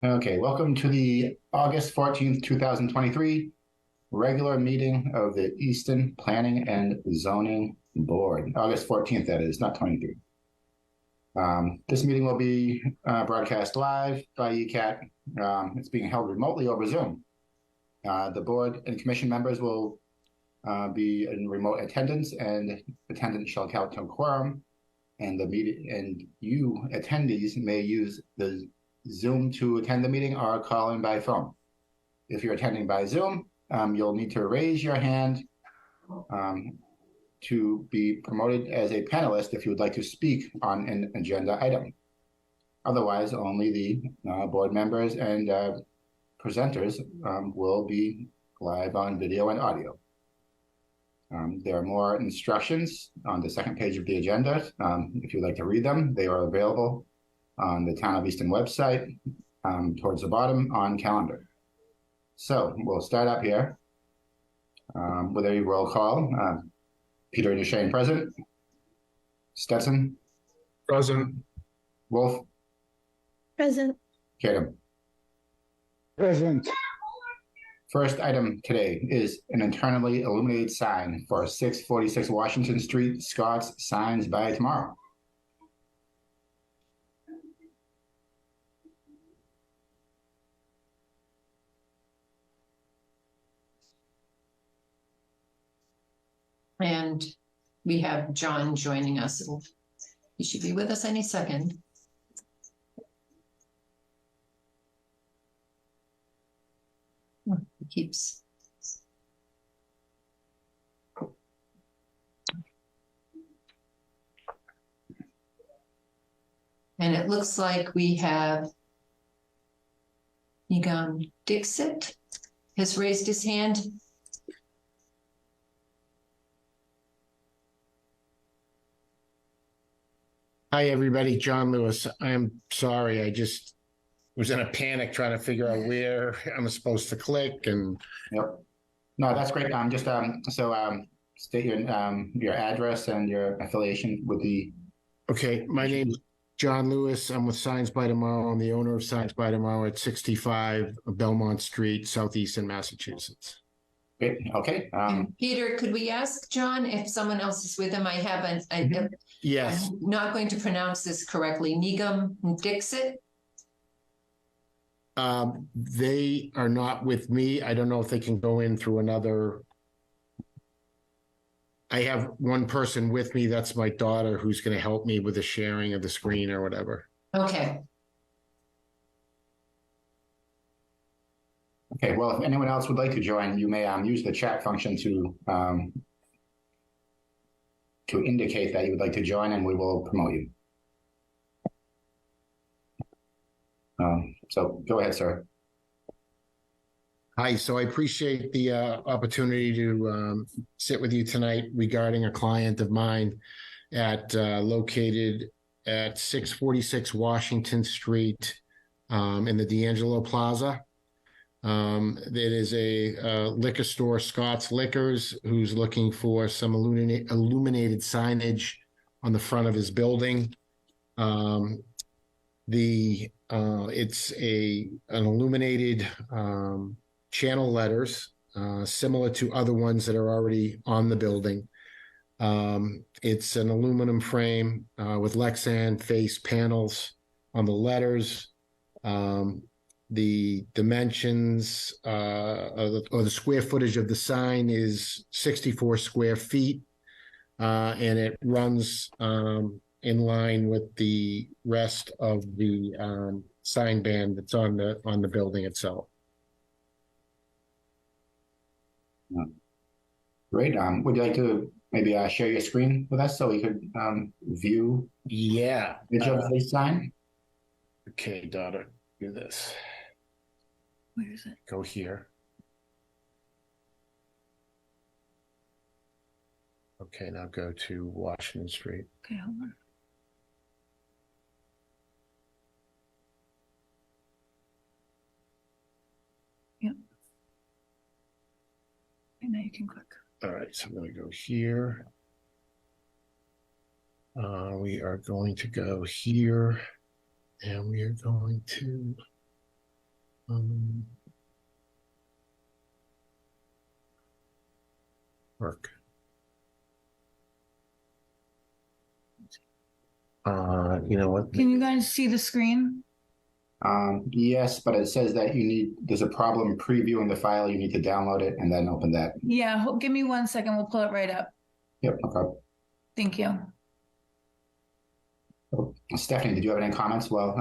Okay, welcome to the August 14th, 2023 regular meeting of the Easton Planning and Zoning Board. August 14th, that is, not 23. This meeting will be broadcast live by ECAT. It's being held remotely over Zoom. The board and commission members will be in remote attendance, and attendance shall count to quorum. And the meeting, and you attendees may use the Zoom to attend the meeting or call in by phone. If you're attending by Zoom, you'll need to raise your hand to be promoted as a panelist if you would like to speak on an agenda item. Otherwise, only the board members and presenters will be live on video and audio. There are more instructions on the second page of the agenda. If you'd like to read them, they are available on the Town of Easton website towards the bottom on calendar. So we'll start up here with a roll call. Peter Duchesne, present. Stetson? Present. Wolf? Present. Kadam? Present. First item today is an internally illuminated sign for 646 Washington Street, Scott's Signs by Tomorrow. And we have John joining us. He should be with us any second. He keeps. And it looks like we have Egon Dixit has raised his hand. Hi, everybody. John Lewis. I'm sorry. I just was in a panic trying to figure out where I'm supposed to click. And Yep. No, that's great. State your address and your affiliation with the. okay, my name's John Lewis. I'm with Signs by Tomorrow. I'm the owner of Signs by Tomorrow at 65 Belmont Street, Southeastern Massachusetts. Great. Okay. Peter, could we ask John if someone else is with him? I haven't. Yes. I'm not going to pronounce this correctly. Negum Dixit. They are not with me. I don't know if they can go in through another. I have one person with me. That's my daughter who's going to help me with the sharing of the screen or whatever. Okay. Okay. Well, if anyone else would like to join, you may use the chat function to indicate that you would like to join, and we will promote you. So go ahead, sir. Hi, so I appreciate the opportunity to sit with you tonight regarding a client of mine located at 646 Washington Street in the D'Angelo Plaza. It is a liquor store, Scott's Liquors, who's looking for some illuminated signage on the front of his building. It's an illuminated channel letters, similar to other ones that are already on the building. It's an aluminum frame with Lexan face panels on the letters. The dimensions or the square footage of the sign is 64 square feet, and it runs in line with the rest of the sign band that's on the building itself. Great. Would you like to maybe share your screen with us so we could view Yeah. the the sign? Okay, daughter, do this. Where is it? Go here. Okay, now go to Washington Street. Okay, hold on. Yep. And now you can click. All right, so I'm going to go here. We are going to go here, and we are going to work. You know what? Can you guys see the screen? Yes, but it says that there's a problem previewing the file. You need to download it and then open that. Yeah, give me 1 second. We'll pull it right up. Yep, no problem. Thank you. Oh, Stephanie, did you have any comments? Well,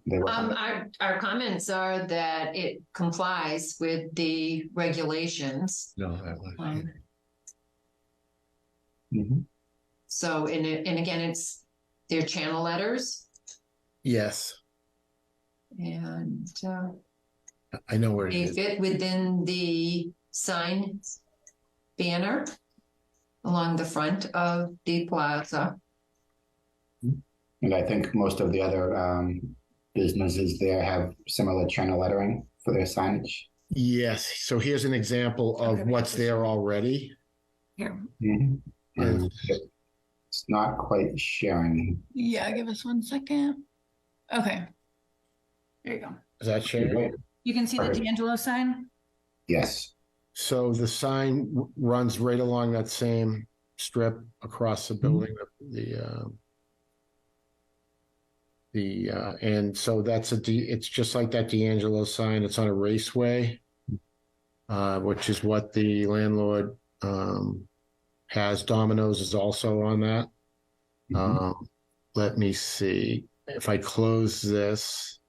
they were. Our comments are that it complies with the regulations. No, that was. Mhm. So, and again, they're channel letters Yes, and I know where it they is. fit within the sign banner along the front of the plaza. And I think most of the other businesses there have similar channel lettering for their signage. Yes. So here's an example of Okay. what's there already. Here. And it's not quite sharing. Yeah, give us 1 second. Okay. There you go. Is that sharing? You can see the Perfect. D'Angelo sign? Yes. So the sign runs right along that same strip across the building. And so it's just like that D'Angelo sign. It's on a raceway, which is what the landlord has. Domino's is also on that. Let me see if I close this.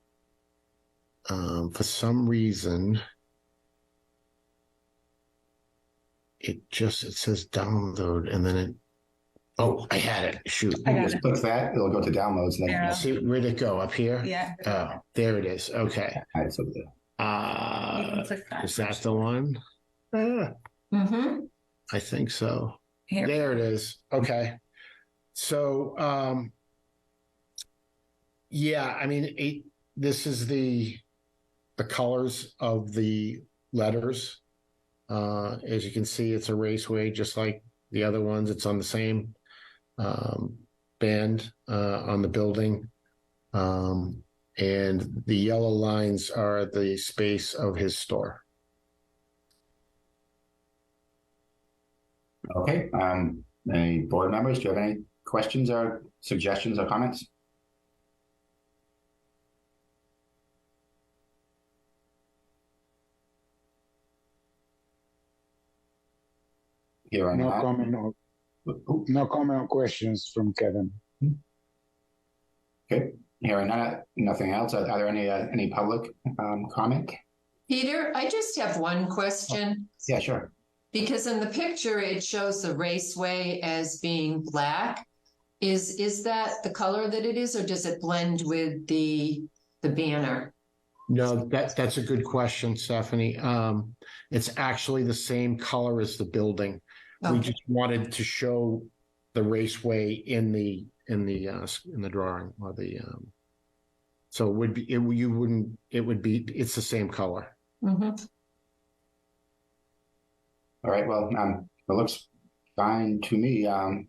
For some reason, it says download, and then I had it. Shoot. I got Just it. click that, it'll go to downloads. And then Yeah. See, where'd it go? Up here? Yeah. Oh, there it is. Okay. it's over there. You can click that. Is that the one? Mm-hmm. I think so. Here. There it is. Okay. So, yeah, I mean, this is the colors of the letters. As you can see, it's a raceway, just like the other ones. It's on the same band on the building. And the yellow lines are the space of his store. Okay. Any board members, do you have any questions or suggestions or comments? Hearing No none. comment on Ooh, no comment on questions from Kevin. okay. Hearing none. Nothing else. Are there any public comment? Peter, I just have one question. Yeah, sure. Because in the picture, it shows the raceway as being black. Is that the color that it is, or does it blend with the banner? No, that's a good question, Stephanie. It's actually the same color as the building. We Okay. just wanted to show the raceway in the drawing or the so it would be it's the same color. Mhm. All right. Well, it looks fine to me. Are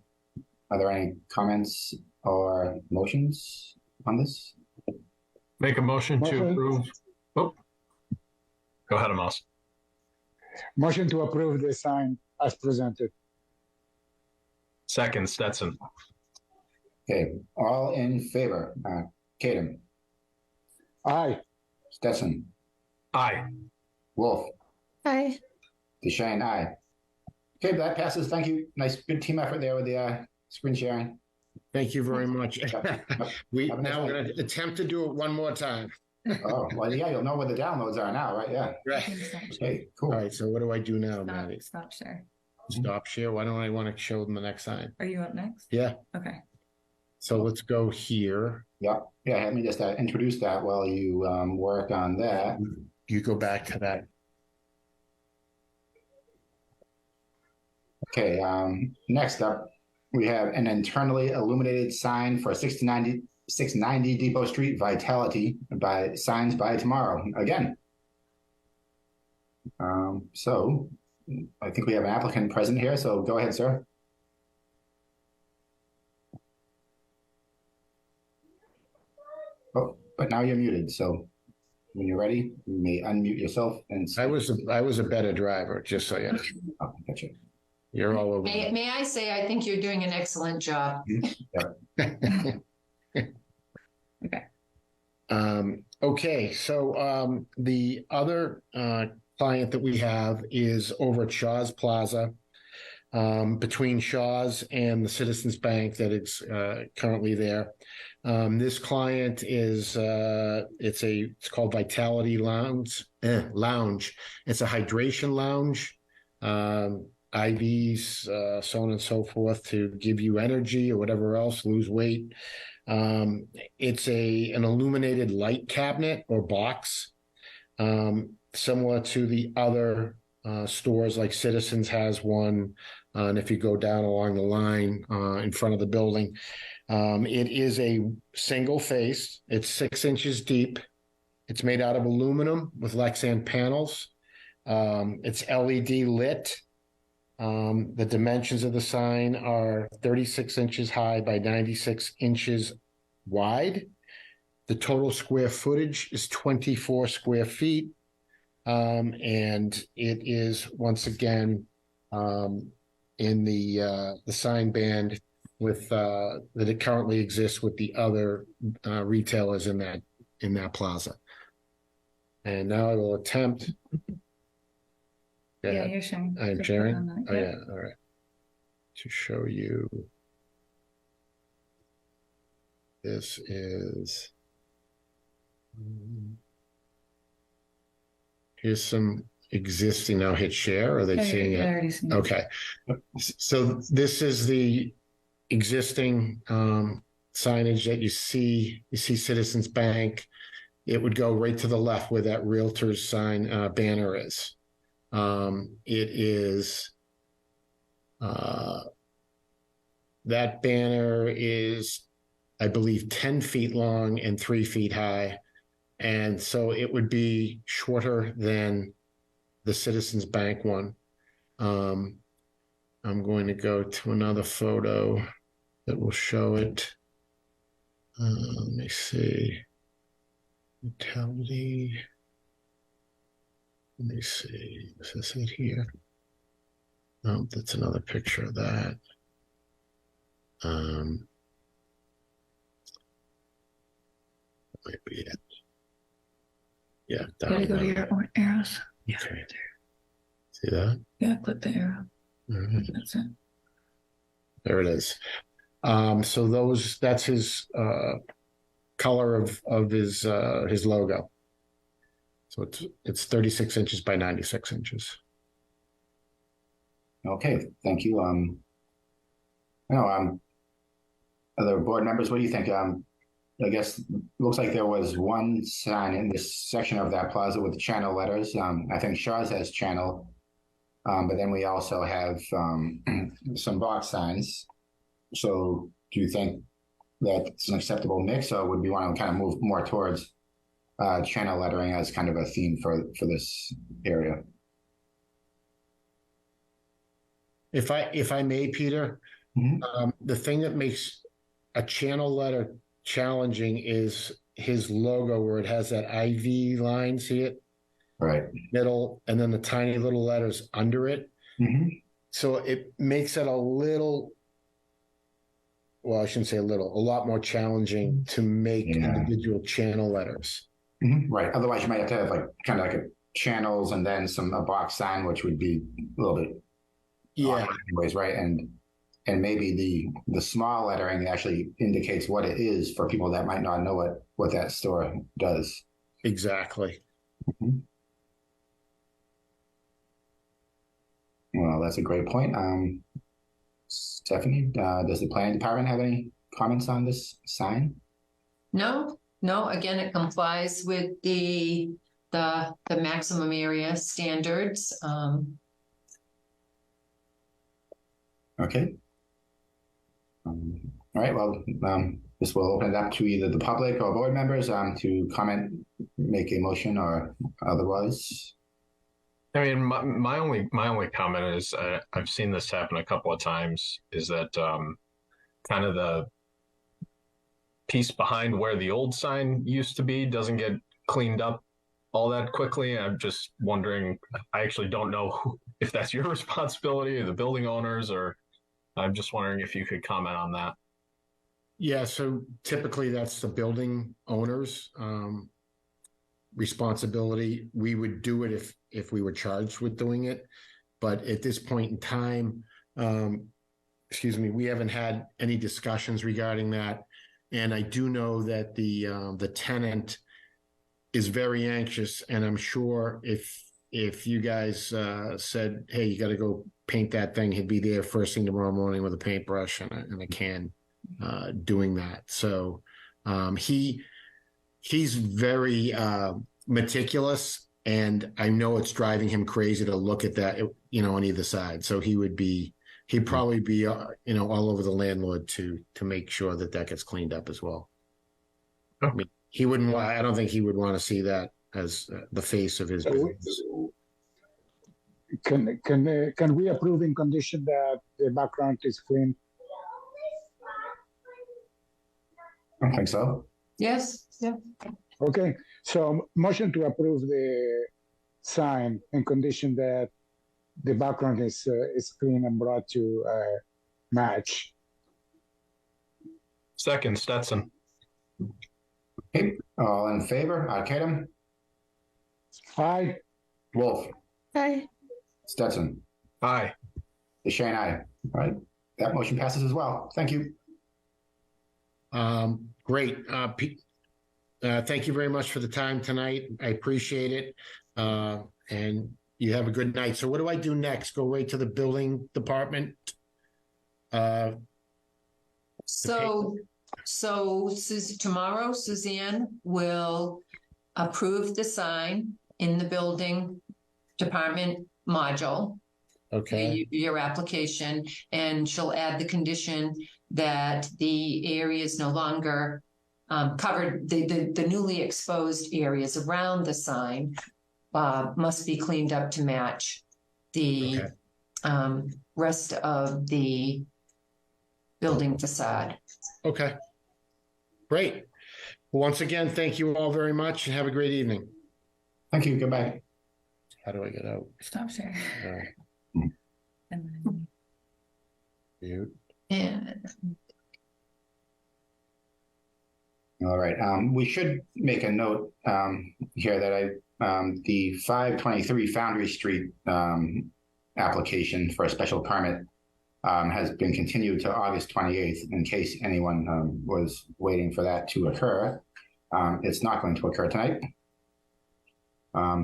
there any comments or motions on this? Make a motion to Motion. approve. Oh, go ahead, Amos. Motion to approve the sign as presented. Second, Stetson. Okay. All in favor? Kadam, Aye. Stetson, Aye. Wolf, Aye. DeShane, aye. Okay, that passes. Thank you. Nice, good team effort there with the screen sharing. Thank you very much. Yep. We Have a nice now we're day. going to attempt to do it one more time. Oh, well, yeah, you'll know where the downloads are now, right? Yeah. Right. Okay, All cool. right. So what do I do now, Maddie? Stop share. Stop share. Why don't I want to show them the next sign? Are you up next? Yeah. Okay. So let's go here. Yeah. Yeah. Let me just introduce that while you work on that. You go back to that. Okay. Next up, we have an internally illuminated sign for 690 Depot Street, Vitality, by Signs by Tomorrow. Again. So I think we have an applicant present here. So go ahead, sir. Oh, but now you're muted. So when you're ready, you may unmute yourself and. I was a better driver, just so you know. Oh, gotcha. You're all over. May I say, I think you're doing an excellent job. Okay, so the other client that we have is over at Shaw's Plaza, between Shaw's and the Citizens Bank that it's currently there. This client is it's called Vitality Lounge. It's a hydration lounge, IVs, so on and so forth to give you energy or whatever else, lose weight. It's an illuminated light cabinet or box, similar to the other stores, like Citizens has one. And if you go down along the line in front of the building, it is a single face. It's 6 inches deep. It's made out of aluminum with Lexan panels. It's LED lit. The dimensions of the sign are 36 inches high by 96 inches wide. The total square footage is 24 square feet. And it is, once again, in the sign band with that it currently exists with the other retailers in that plaza. And now I will attempt. Yeah, you're sharing. I'm Click sharing. on that. Oh Yep. yeah, all right. To show you, this is. Here's some existing. Now hit share. Or are they Yeah, seeing you're it? already seeing it. Okay. So this is the existing signage that you see. You see Citizens Bank. It would go right to the left where that realtor's sign banner is. It is that banner is, I believe, 10 feet long and 3 feet high. And so it would be shorter than the Citizens Bank one. I'm going to go to another photo that will show it. Let me see. Mentality. Let me see. Is this it here? No, that's another picture of that. That might be it. Yeah, Gotta go to your arrows. Yeah. Okay. See that? Yeah, click the arrow. All right. That's it. There it is. So that's his color of his logo. So it's 36 inches by 96 inches. Okay, thank you. Other board members, what do you think? I guess it looks like there was one sign in this section of that plaza with channel letters. I think Shaw's has channel, but then we also have some box signs. So do you think that's an acceptable mix, or would we want to kind of move more towards channel lettering as kind of a theme for this area? If I may, Peter, the thing that makes a channel letter challenging is his logo, where it has that IV line, see it? Right. Middle, and then the tiny little letters under it. So it makes it a little, well, I shouldn't say a lot more challenging to make individual channel letters. Right. Otherwise, you might have to have kind of a channels and then a box sign, which would be a little bit odd anyways, right? And maybe the small lettering actually indicates what it is for people that might not know what that store does. Exactly. Well, that's a great point. Stephanie, does the planning department have any comments on this sign? No, again, it complies with the maximum area standards. Okay. All right, well, this will open it up to either the public or board members to comment, make a motion, or otherwise. I mean, my only comment is I've seen this happen a couple of times. Is that kind of the piece behind where the old sign used to be doesn't get cleaned up all that quickly. I'm just wondering, I actually don't know if that's your responsibility or the building owners, or I'm just wondering if you could comment on that. Yeah, so typically that's the building owner's responsibility. We would do it if we were charged with doing it. But at this point in time, we haven't had any discussions regarding that. And I do know that the tenant is very anxious, and I'm sure if you guys said, "Hey, you got to go paint that thing," he'd be there first thing tomorrow morning with a paintbrush and a can, doing that. So he's very meticulous, and I know it's driving him crazy to look at that, on either side. So he'd probably be, all over the landlord to make sure that gets cleaned up as well. Oh. I mean, I don't think he would want to see that as the face of his business. Can we approve in condition that the background is clean? I don't think so. Yes, yeah. Okay, so motion to approve the sign in condition that the background is clean and brought to match. Second, Stetson. Okay, all in favor? Tatum, Aye. Wolf, Aye. Stetson, Aye. DeShane, aye. All right, that motion passes as well. Thank you. Great. Pete, thank you very much for the time tonight. I appreciate it. And you have a good night. So what do I do next? Go right to the building department? Tomorrow, Suzanne will approve the sign in the building department module. Okay. Your application, and she'll add the condition that the area is no longer covered. The newly exposed areas around the sign must be cleaned up to match the rest of the building facade. Okay. Great. Once again, thank you all very much and have a great evening. Thank you. Goodbye. How do I get out? Stop sharing. And then Mute. And All right. We should make a note here that the 523 Foundry Street application for a special permit has been continued to August 28th in case anyone was waiting for that to occur. It's not going to occur tonight.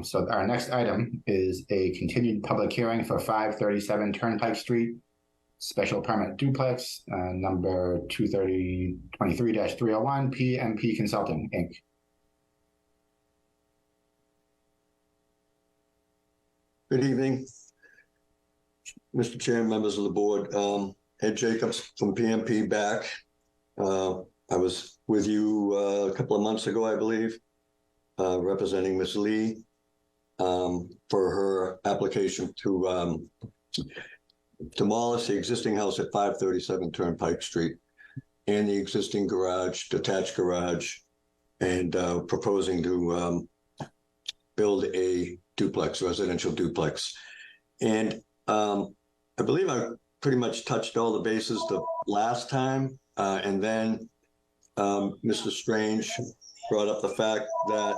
So our next item is a continued public hearing for 537 Turnpike Street, special permit duplex, number 23-301, PMP Consulting, Inc. Good evening, Mr. Chair, members of the board. Ed Jacobs from PMP back. I was with you a couple of months ago, I believe, representing Ms. Lee for her application to demolish the existing house at 537 Turnpike Street and the existing garage, detached garage, and proposing to build a duplex, residential duplex. And I believe I pretty much touched all the bases the last time. And then Mr. Strange brought up the fact that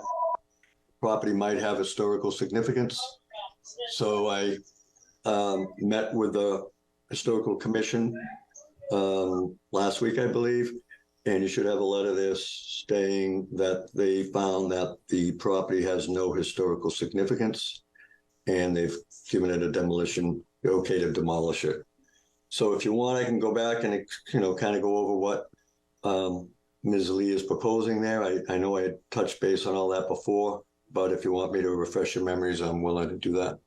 property might have historical significance. So I met with the Historical Commission last week, I believe, and you should have a letter there stating that they found that the property has no historical significance and they've given it a demolition, okay to demolish it. So if you want, I can go back and, kind of go over what Ms. Lee is proposing there. I know I had touched base on all that before, but if you want me to refresh your memories, I'm willing to do that.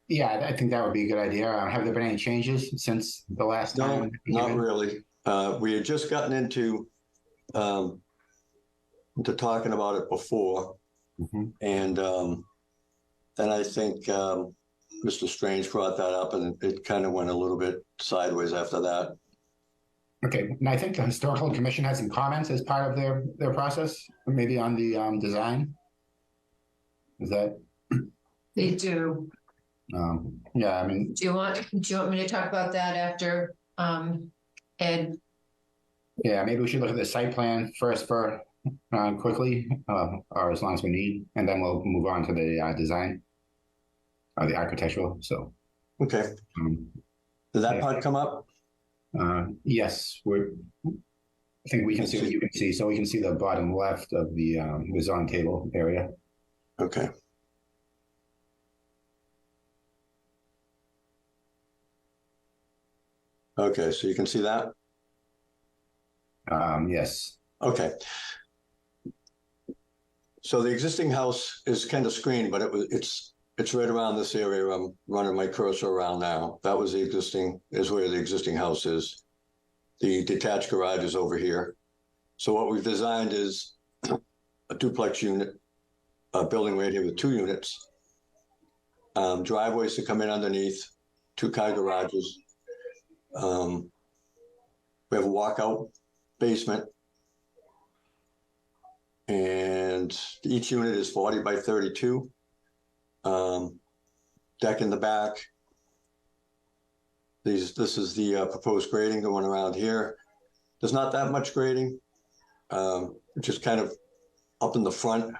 Yeah, I think that would be a good idea. Have there been any changes since the last time? No, not really. We had just gotten into talking about it before, and I think Mr. Strange brought that up, and it kind of went a little bit sideways after that. Okay, and I think the historical commission has some comments as part of their process, maybe on the design. Is that? They do. Yeah, I mean, Do you want me to talk about that after, Ed? yeah, maybe we should look at the site plan first for quickly, or as long as we need, and then we'll move on to the design or the architectural. So, Okay. Did that Yeah. part come up? yes, I think we can see what you can see. So we can see the bottom left of the zone table area. Okay. Okay, so you can see that? Yes. Okay. So the existing house is kind of screened, but it's right around this area I'm running my cursor around now. That was is where the existing house is. The detached garage is over here. So what we've designed is a duplex unit, a building right here with 2 units, driveways to come in underneath, 2-car garages. We have a walkout basement, and each unit is 40 by 32. Deck in the back. This is the proposed grading going around here. There's not that much grading, just kind of up in the front.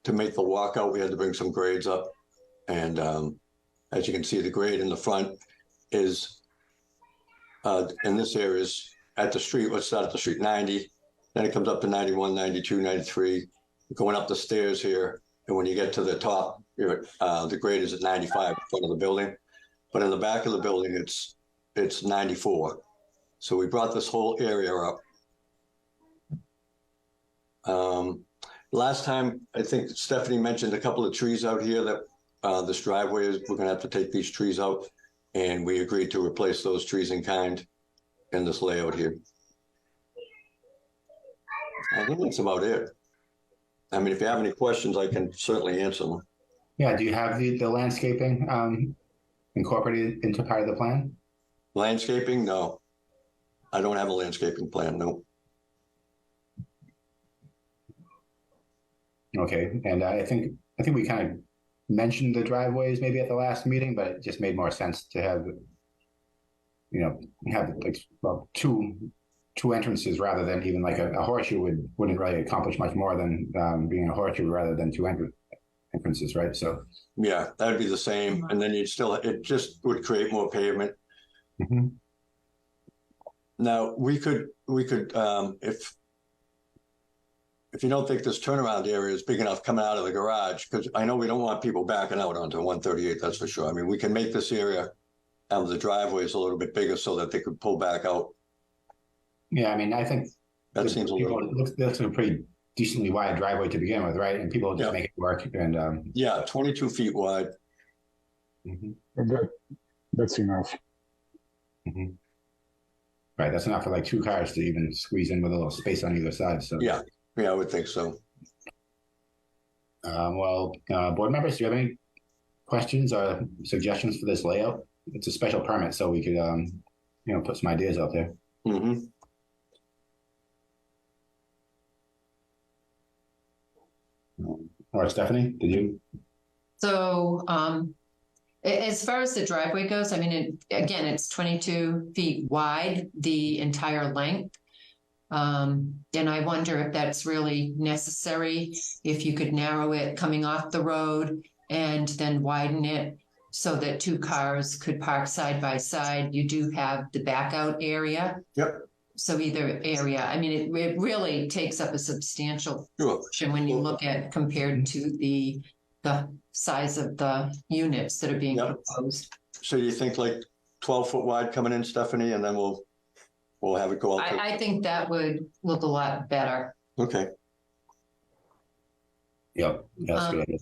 To make the walkout, we had to bring some grades up, and as you can see, the grade in the front is in this area is at the street. Let's start at the street, 90. Then it comes up to 91, 92, 93. Going up the stairs here, and when you get to the top, the grade is at 95 in front of the building. But in the back of the building, it's 94. So we brought this whole area up. Last time, I think Stephanie mentioned a couple of trees out here that this driveway is, we're gonna have to take these trees out, and we agreed to replace those trees in kind in this layout here. I think that's about it. I mean, if you have any questions, I can certainly answer them. Yeah. Do you have the landscaping incorporated into part of the plan? Landscaping? No. I don't have a landscaping plan, no. Okay, and I think we kind of mentioned the driveways maybe at the last meeting, but it just made more sense to have, have like two entrances rather than even like a horseshoe wouldn't really accomplish much more than being a horseshoe rather than 2 entrances, right? So yeah, that'd be the same, and then it just would create more pavement. Mm-hmm. Now we could if you don't think this turnaround area is big enough coming out of the garage, because I know we don't want people backing out onto 138, that's for sure. I mean, we can make this area of the driveways a little bit bigger so that they could pull back out. Yeah, I mean, I think that seems a little. It looks a pretty decently wide driveway to begin with, right? And people just make it work. And yeah, 22 feet wide. Mm-hmm. That's enough. Mm-hmm. Right, that's enough for like 2 cars to even squeeze in with a little space on either side. So yeah, I would think so. Board members, do you have any questions or suggestions for this layout? It's a special permit, so we could, put some ideas out there. Mm-hmm. Or Stephanie, did you? So, as far as the driveway goes, I mean, it's 22 feet wide, the entire length. And I wonder if that's really necessary, if you could narrow it coming off the road and then widen it so that 2 cars could park side by side. You do have the back out area. Yep. So either area, I mean, it really takes up a substantial portion when you look at compared to the size of the units that are being proposed. So you think like 12-foot wide coming in, Stephanie, and then we'll have it go out. I think that would look a lot better. Okay. Yep, that's good.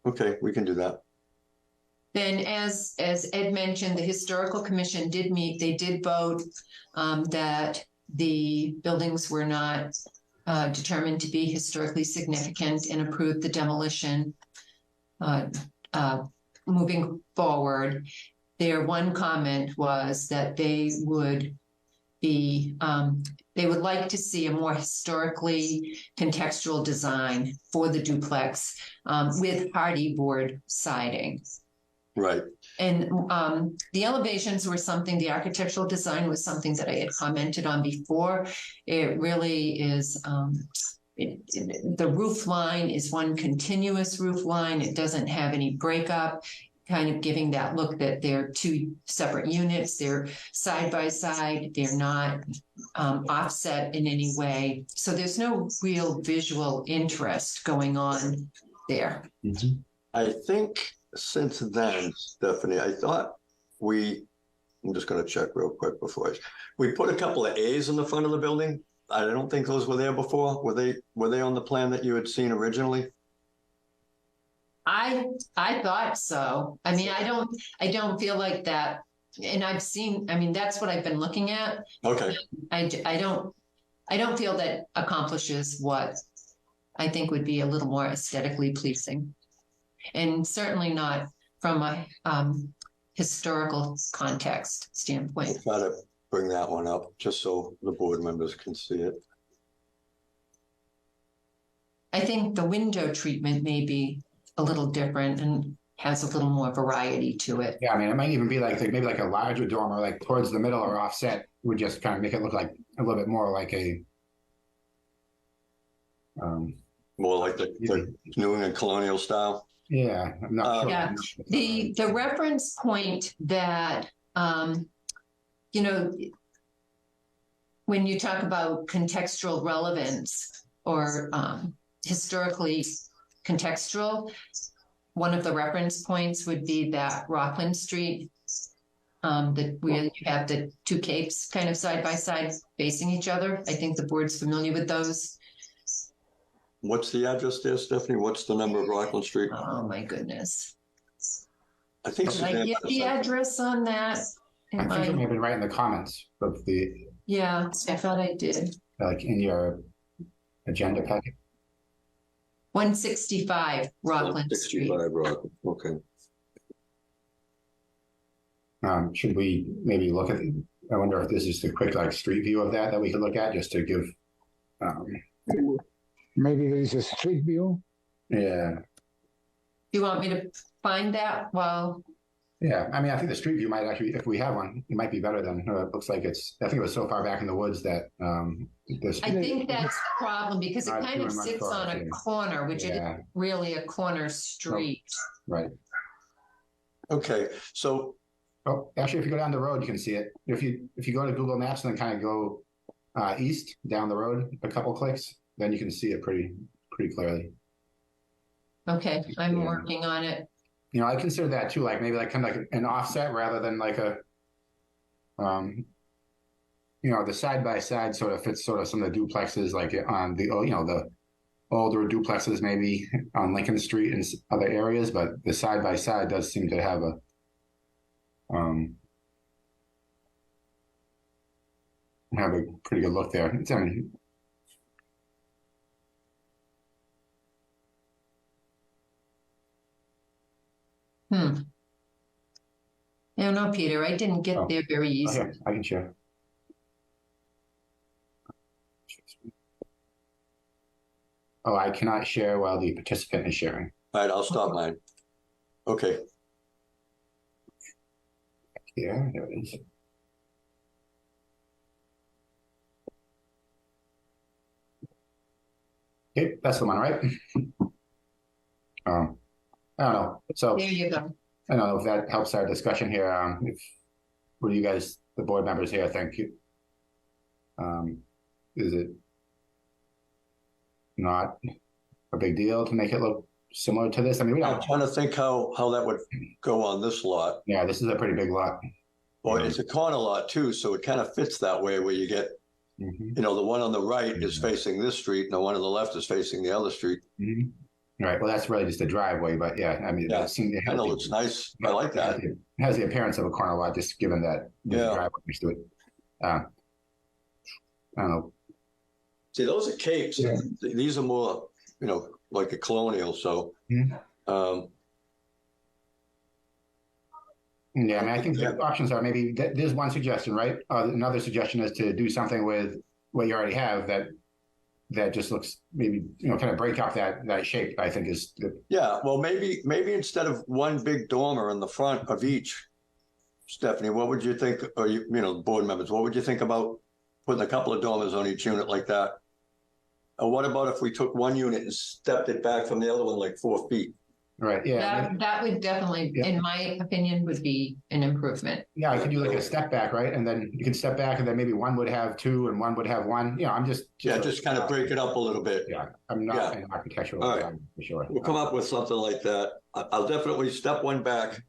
Okay, we can do that. Then as Ed mentioned, the Historical Commission did meet. They did vote that the buildings were not determined to be historically significant and approved the demolition. Moving forward, their one comment was that they would be, they would like to see a more historically contextual design for the duplex with hardy board siding. Right. And the elevations were something, the architectural design was something that I had commented on before. It really is, the roof line is one continuous roof line. It doesn't have any breakup, kind of giving that look that they're two separate units. They're side by side. They're not offset in any way. So there's no real visual interest going on there. I think since then, Stephanie, I thought I'm just going to check real quick before we put a couple of A's in the front of the building. I don't think those were there before. Were they on the plan that you had seen originally? I thought so. I mean, I don't feel like that. And I've seen, I mean, that's what I've been looking at. Okay. I don't feel that accomplishes what I think would be a little more aesthetically pleasing. And certainly not from a historical context standpoint. I'll try to bring that one up just so the board members can see it. I think the window treatment may be a little different and has a little more variety to it. Yeah, I mean, it might even be like maybe like a larger dormer, like towards the middle or offset, would just kind of make it look like a little bit more like a. More like the New England colonial style. Yeah, I'm not sure. Yeah, the reference point that you know, when you talk about contextual relevance or historically contextual, one of the reference points would be that Rockland Street, where you have the two capes kind of side by side facing each other. I think the board's familiar with those. What's the address there, Stephanie? What's the number of Rockland Street? Oh my goodness. I think Did I get the address on that? I think it may have been right in the comments of the. Yeah, I thought I did. Like in your agenda packet. 165 Rockland Street. 65 Rockland. Okay. Should we maybe look at? I wonder if this is a quick like street view of that we could look at just to give. Maybe there is a street view. Yeah. Do you want me to find that while? Yeah, I mean, I think the street view might actually, if we have one, it might be better than. It looks like it's. I think it was so far back in the woods that. I think that's the problem because it kind of sits on a corner, which it isn't really a corner street. Right. Okay, so. Oh, actually, if you go down the road, you can see it. If you go to Google Maps and then kind of go east down the road a couple clicks, then you can see it pretty clearly. Okay, I'm working on it. You know, I consider that too, like maybe like kind of like an offset rather than like a, you know, the side by side sort of fits sort of some of the duplexes like on the, you know, the older duplexes maybe on Lincoln Street and other areas, but the side by side does seem to have a, have a pretty good look there. It's, I mean, No, no, Peter, I didn't get there very easily. okay, I can share. Oh, I cannot share while the participant is sharing. All right, I'll stop mine. Okay. Here, there it is. Okay, that's the one, right? I don't know. So There you go. I don't know if that helps our discussion here. What do you guys, the board members here, think? Is it not a big deal to make it look similar to this? I mean, we I'm don't. trying to think how that would go on this lot. Yeah, this is a pretty big lot. Well, it's a corner lot too, so it kind of fits that way where you get, Mm-hmm. you know, the one on the right is facing this street and the one on the left is facing the other street. Mm-hmm. Right. Well, that's really just a driveway, but yeah, I mean, Yeah, it kind of looks nice. I like that. It has the appearance of a corner lot, just given that there's a driveway next to it. I don't know. See, those are capes. Yeah. These are more, you know, like a colonial. So, Mhm. Yeah, I mean, I think the options are maybe there's one suggestion, right? Another suggestion is to do something with what you already have that just looks maybe kind of break up that shape. I think is Yeah, well, maybe instead of one big dormer in the front of each, Stephanie, what would you think, or board members, what would you think about putting a couple of dormers on each unit like that? Or what about if we took one unit and stepped it back from the other one like 4 feet? right. Yeah, That would definitely, Yeah. in my opinion, would be an improvement. yeah. I could do like a step back, right? And then you can step back, and then maybe one would have two, and one would have one. I'm just Just kind of break it up a little bit. Yeah, I'm not an architectural All right. designer for sure. We'll come up with something like that. I'll definitely step one back.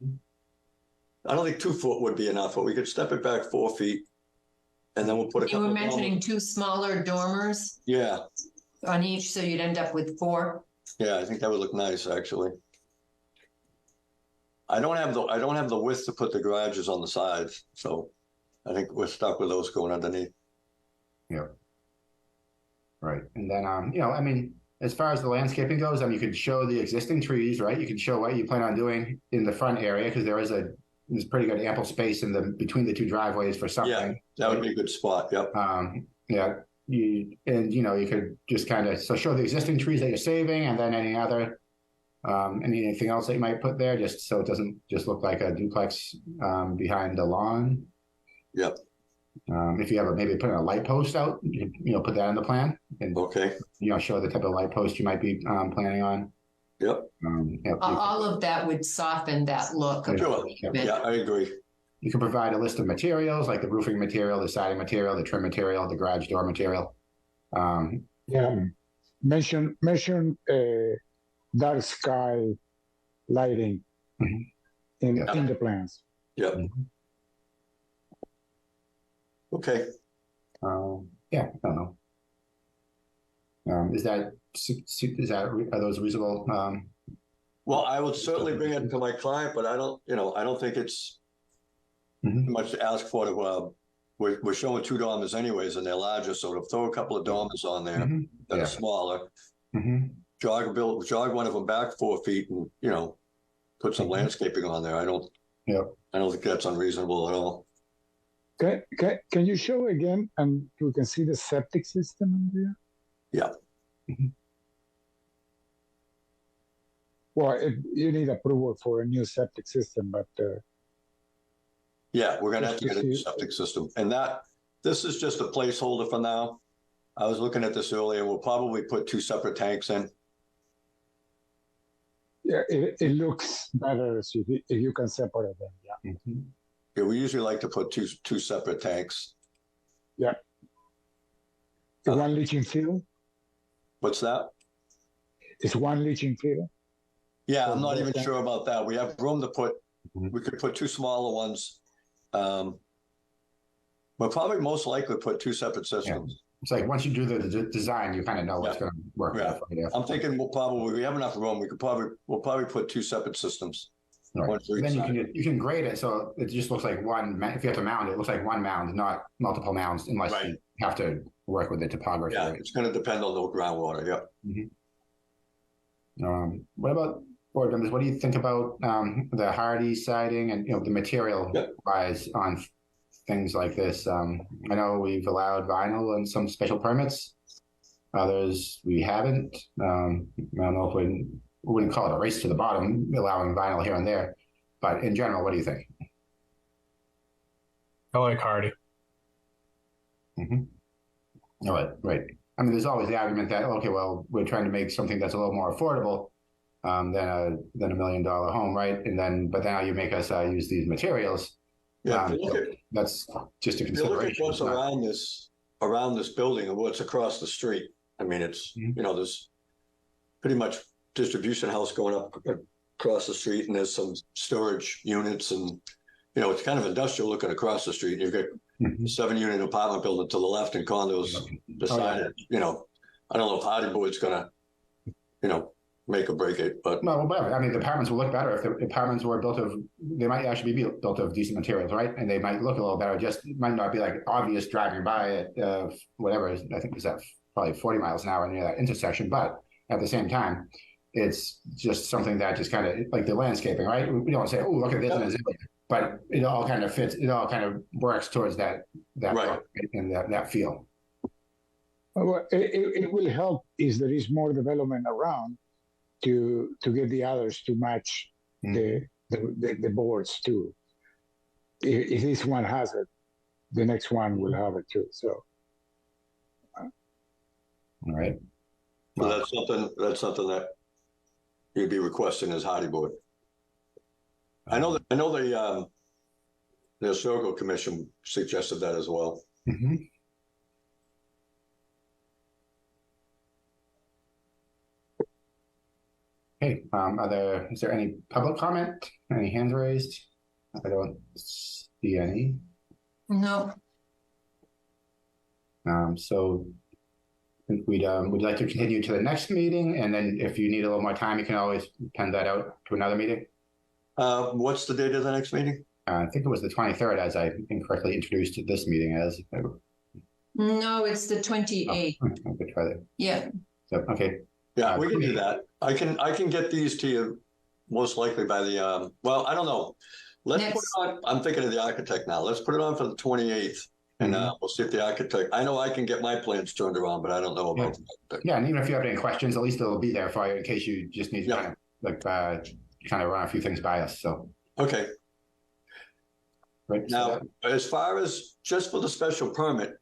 I don't think 2 foot would be enough, but we could step it back 4 feet. And then we'll put a You couple were of mentioning 2 smaller dormers Yeah, on each, so you'd end up with 4. yeah, I think that would look nice, actually. I don't have the width to put the garages on the sides, so I think we're stuck with those going underneath. Yeah. Right. And then, I mean, as far as the landscaping goes, you could show the existing trees, right? You could show what you plan on doing in the front area because there's pretty good ample space between the two driveways for something. Yeah, that would be a good spot. Yep. Yeah. You could just kind of show the existing trees that you're saving, and then anything else that you might put there, just so it doesn't just look like a duplex behind the lawn. Yep. If you ever maybe put a light post out, put that in the plan and Okay. show the type of light post you might be planning on. Yep. All of that would soften that look. of Sure. it. Yeah, I agree. You can provide a list of materials like the roofing material, the siding material, the trim material, the garage door material. Yeah, mention dark sky lighting Mhm. in the plans. Yep. Okay. Yeah, I don't know. Are those reasonable? Well, I would certainly bring it to my client, but I don't think it's Mhm. much to ask for. We're showing 2 dormers anyways, and they're larger, so to throw a couple of dormers on there Mhm. that Yeah. are smaller, Mhm. jog one of them back 4 feet, and put some Mhm. landscaping on there. I don't think that's unreasonable at all. Can you show again, and we can see the septic system in there? Yeah. Mhm. Well, you need approval for a new septic system, but Yeah, we're gonna have Just to to get a new see- septic system, and this is just a placeholder for now. I was looking at this earlier. We'll probably put 2 separate tanks in. yeah, it looks better if you can separate them. Yeah. Mhm. Yeah, we usually like to put two separate tanks. The one leaching field What's that? is one leaching field. Yeah, I'm So not both even tanks- sure about that. We have room to put. Mhm. We could put 2 smaller ones. We'll probably most likely put 2 separate systems. It's like once you do the design, you kind of know what's Yeah. going to work. Yeah. for you. I'm thinking we have enough room. We'll probably put 2 separate systems. Right. One for each Then side. you can grade it so it just looks like one. If you have to mound it, it looks like one mound, not multiple mounds, unless Right. you have to work with the topography. Yeah, right? it's going to depend on the groundwater. Yeah. What about board members? What do you think about the hardy siding and the material Yep. wise on things like this? I know we've allowed vinyl and some special permits. Others we haven't. I don't know if we wouldn't call it a race to the bottom, allowing vinyl here and there, but in general, what do you think? I like Hardy. All right, right. I mean, there's always the argument that okay, well, we're trying to make something that's a little more affordable than a $1 million home, right? But now you make us use these materials. Yeah. If you look at, That's just a if you look at consideration. what's It's not- around this building and what's across the street, I mean, it's Mhm. there's pretty much distribution house going up across the street, and there's some storage units, and it's kind of industrial looking across the street. And you've got Mhm. 7-unit apartment building to the left and condos beside it. I don't know if Hardy Board's gonna, make or break it, but No, whatever. I mean, the apartments will look better if the apartments were they might actually be built of decent materials, right? And they might look a little better. Just it might not be like obvious driving by at whatever. I think it's at probably 40 miles an hour near that intersection. But at the same time, it's just something that just kind of like the landscaping, right? We don't say, oh, look at this. And it's but it all kind of fits. It all kind of works towards that Right. look and that feel. Well, it will help if there is more development around to get the others to match the boards too. If this one has it, the next one will have it too. So All right. So that's something that you'd be requesting as Hardy Board. I know the Historical Commission suggested that as well. Mhm. Okay, is there any public comment? Any hands raised? I don't see any. No, So I think we'd like to continue to the next meeting, and then if you need a little more time, you can always pen that out to another meeting. What's the date of the next meeting? I think it was the 23rd, as I incorrectly introduced this meeting as. no, it's the 28th. I could try that. Yeah, So, okay, Yeah, we can do that. I can get these to you most likely by the well, I don't know. Let's put it on. I'm thinking of the architect now. Let's put it on for the 28th, and we'll see if the architect. I know I can get my plans turned around, but I don't know about the architect. yeah, and even if you have any questions, at least it'll be there for you in case you just need to kind of run a few things by us. So Okay. right Now, as far as just for the special permit,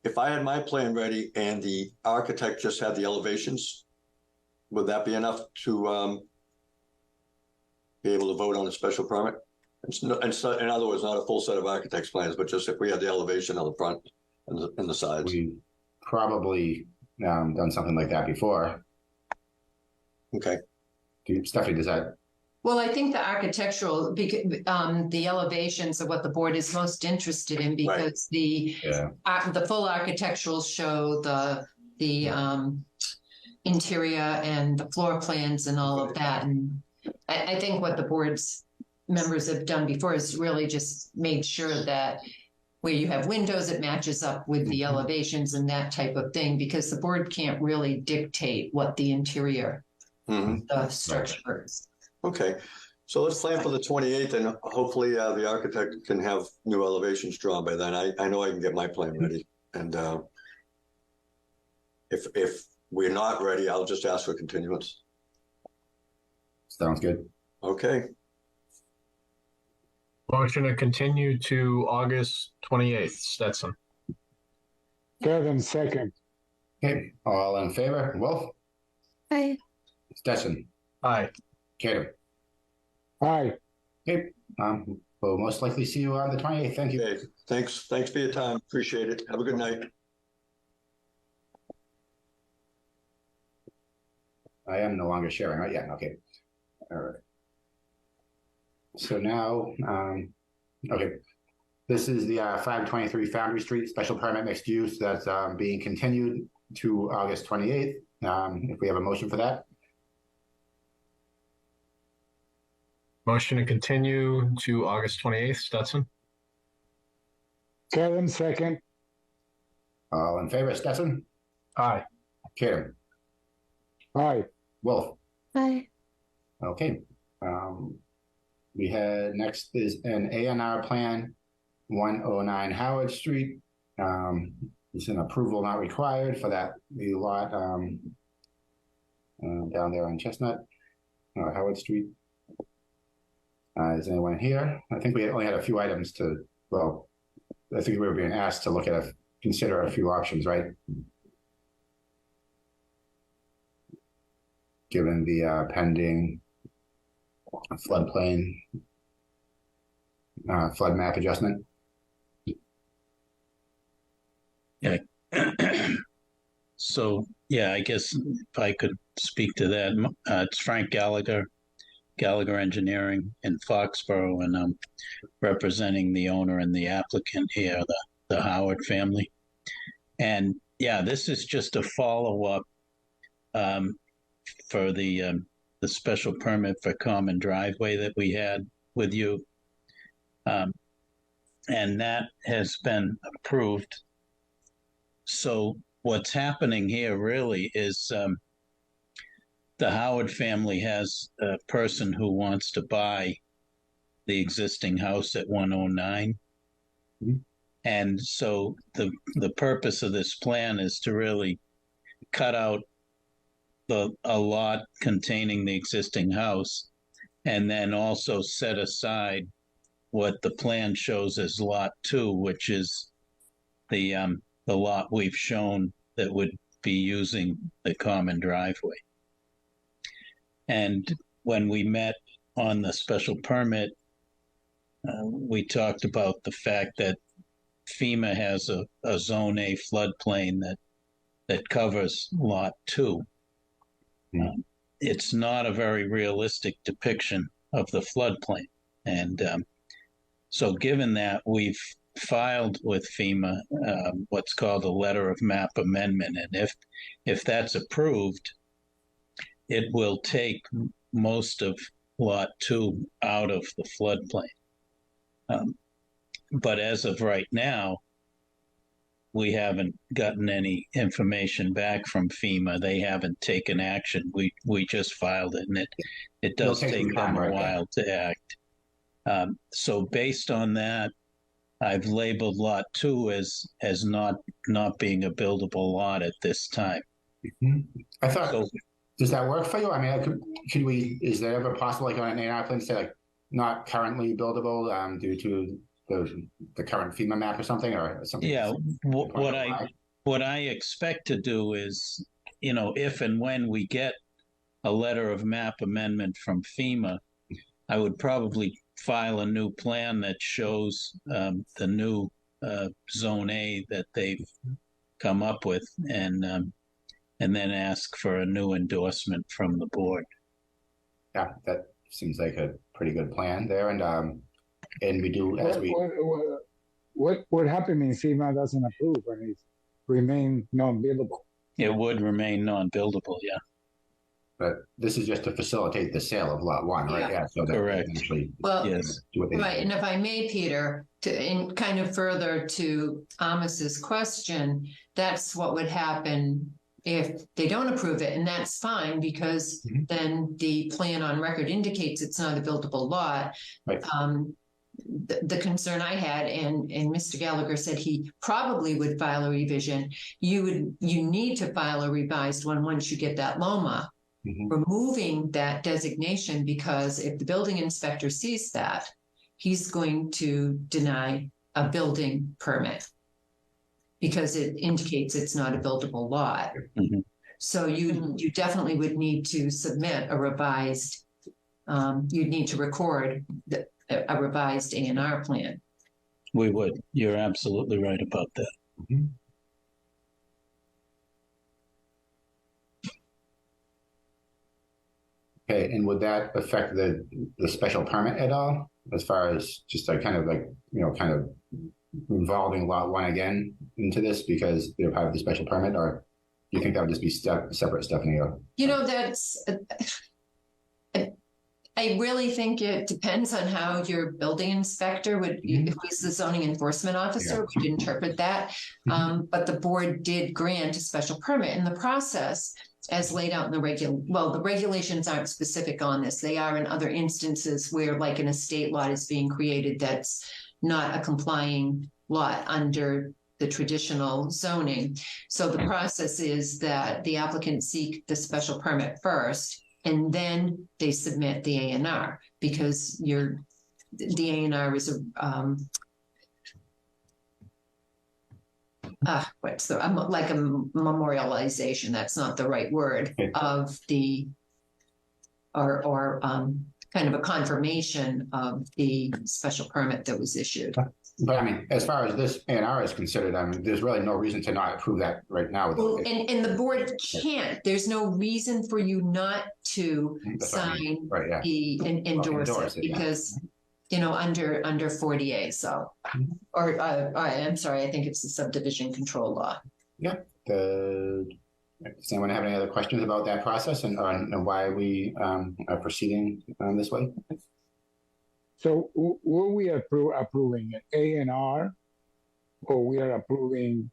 if I had my plan ready and the architect just had the elevations, would that be enough to be able to vote on a special permit? In other words, not a full set of architect's plans, but just if we had the elevation on the front and the sides. we probably done something like that before. Okay. Stephanie, does that? well, I think the architectural, the elevations are what the board is most interested in because the full architectural show the interior and the floor plans and all of that. And I think what the board's members have done before is really just made sure that where you have windows, it matches up with the elevations and that type of thing, because the board can't really dictate what the interior the structure is. Okay. So let's plan for the 28th, and hopefully the architect can have new elevations drawn by then. I know I can get my plan ready. And if we're not ready, I'll just ask for continuance. Sounds good. Okay. Motion to continue to August 28th, Stetson. Kevin, second. Okay, all in favor? Wolf, Aye. Stetson, Aye. Cater. Aye. Okay, we'll most likely see you on the 28th. Thank you. Okay. Thanks for your time. Appreciate it. Have a good night. I am no longer sharing, right? Yeah, okay. All right. So now, okay, this is the 523 Foundry Street special permit mixed use that's being continued to August 28th. If we have a motion for that. Motion to continue to August 28th, Stetson. Kevin, second. All in favor, Stetson? Aye. Cater. Aye. Wolf. Aye. Okay. We had next is an A&R plan, 109 Howard Street. It's an approval not required for the lot down there on Chestnut, Howard Street. Is anyone here? I think we only had a few items I think we were being asked to look at consider a few options, right? Given the pending floodplain flood map adjustment. So, yeah, I guess if I could speak to that, it's Frank Gallagher Engineering in Foxborough, and I'm representing the owner and the applicant here, the Howard family. And yeah, this is just a follow-up for the special permit for common driveway that we had with you. And that has been approved. So what's happening here really is the Howard family has a person who wants to buy the existing house at 109. Mhm. And so the purpose of this plan is to really cut out a lot containing the existing house, and then also set aside what the plan shows as lot 2, which is the lot we've shown that would be using the common driveway. And when we met on the special permit, we talked about the fact that FEMA has a Zone A floodplain that covers lot 2. It's not a very realistic depiction of the floodplain. And so given that, we've filed with FEMA what's called a letter of map amendment. And if that's approved, it will take most of lot 2 out of the floodplain. But as of right now, we haven't gotten any information back from FEMA. They haven't taken action. We just filed it, and it does It'll take take some time, them a right? while to act. So based on that, I've labeled lot 2 as not being a buildable lot at this time. I thought, So does that work for you? I mean, could we, is there ever possible, like on an A&R plan, say like not currently buildable due to the current FEMA map or something, or something? yeah, what I expect to do is, if and when we get a letter of map amendment from FEMA, I would probably file a new plan that shows the new Zone A that they've come up with, and then ask for a new endorsement from the board. Yeah, that seems like a pretty good plan there, and we do as we. What happened if FEMA doesn't approve and it remain non-buildable? It would remain non-buildable, yeah. But this is just to facilitate the sale of lot 1, right? Yeah. So that Correct. Actually, Well, Yes. do what they right, and if I may, Peter, in kind of further to Amos's question, that's what would happen if they don't approve it, and that's fine, because Mhm. then the plan on record indicates it's not a buildable lot. Right. The concern I had, and Mr. Gallagher said he probably would file a revision. You need to file a revised one once you get that LOMA. Mhm. Removing that designation, because if the building inspector sees that, he's going to deny a building permit because it indicates it's not a buildable lot. Mhm. So you definitely would need to submit a revised, you'd need to record a revised A&R plan. We would. You're absolutely right about that. Mhm. Okay, and would that affect the special permit at all, as far as just like kind of involving lot 1 again into this because they're part of the special permit, or do you think that would just be separate, Stephanie? Or? That's. I really think it depends on how your building inspector would, if he's the zoning enforcement officer, would interpret that. But the board did grant a special permit in the process, as laid out in the the regulations aren't specific on this. They are in other instances where, like, an estate lot is being created that's not a complying lot under the traditional zoning. So the process is that the applicant seek the special permit first, and then they submit the A&R, because the A&R is like a memorialization. That's not the right word, of the or kind of a confirmation of the special permit that was issued. But I mean, as far as this A&R is considered, I mean, there's really no reason to not approve that right now. Well, and the board can't. There's no reason for you not to That's what I sign right, yeah. endorse it, yeah. because under 40A. So, or I'm sorry, I think it's the subdivision control law. Yeah. Does anyone have any other questions about that process and why we are proceeding this way? So were we approving an A&R, or we are approving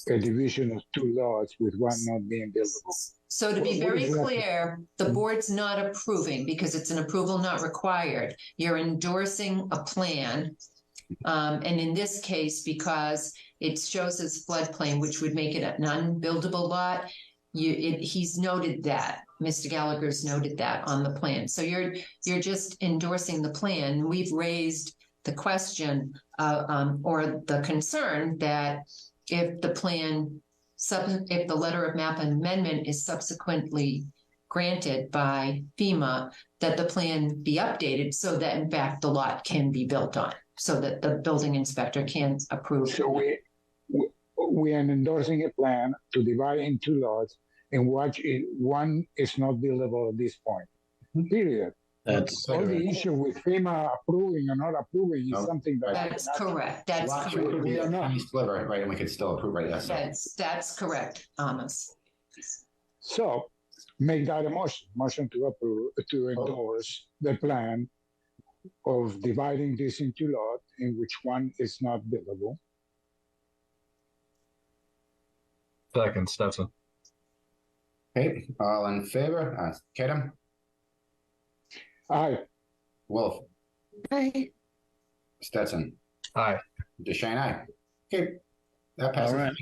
a division of 2 lots with one not being buildable. So to be What very is that? clear, the board's not approving because it's an approval not required. You're endorsing a plan. And in this case, because it shows as floodplain, which would make it an unbuildable lot, he's noted that. Mr. Gallagher's noted that on the plan. So you're just endorsing the plan. We've raised the question or the concern that if the plan, if the letter of map amendment is subsequently granted by FEMA, that the plan be updated so that in fact the lot can be built on, so that the building inspector can approve. So we are endorsing a plan to divide in 2 lots, and one is not buildable at this point. Period. That's All the issue with FEMA approving or not approving is No, something that That's correct. That's Lot correct. could be We are a not. tiny sliver, right? And we could still approve, right? Yes. That's correct, Amos. So make that a motion to approve, to endorse the plan of dividing this into lots in which one is not buildable. Second, Stetson. Okay, all in favor? Kedem, Aye. Wolf, Aye. Stetson, Aye. DeShane, aye. Okay, that passes. All right.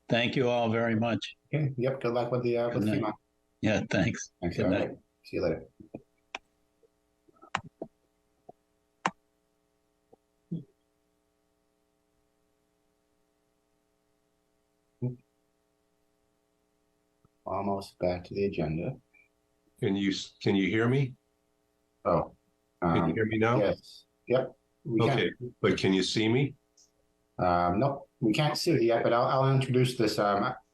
Thank you all very much. Okay, yep, good luck with the with Good night. FEMA. Yeah, thanks. Thanks, Good all night. right. See you later. Almost back to the agenda. Can you hear me? Oh, Can you hear me now? yes, yep. We can. Okay, but can you see me? Nope, we can't see it yet, but I'll introduce this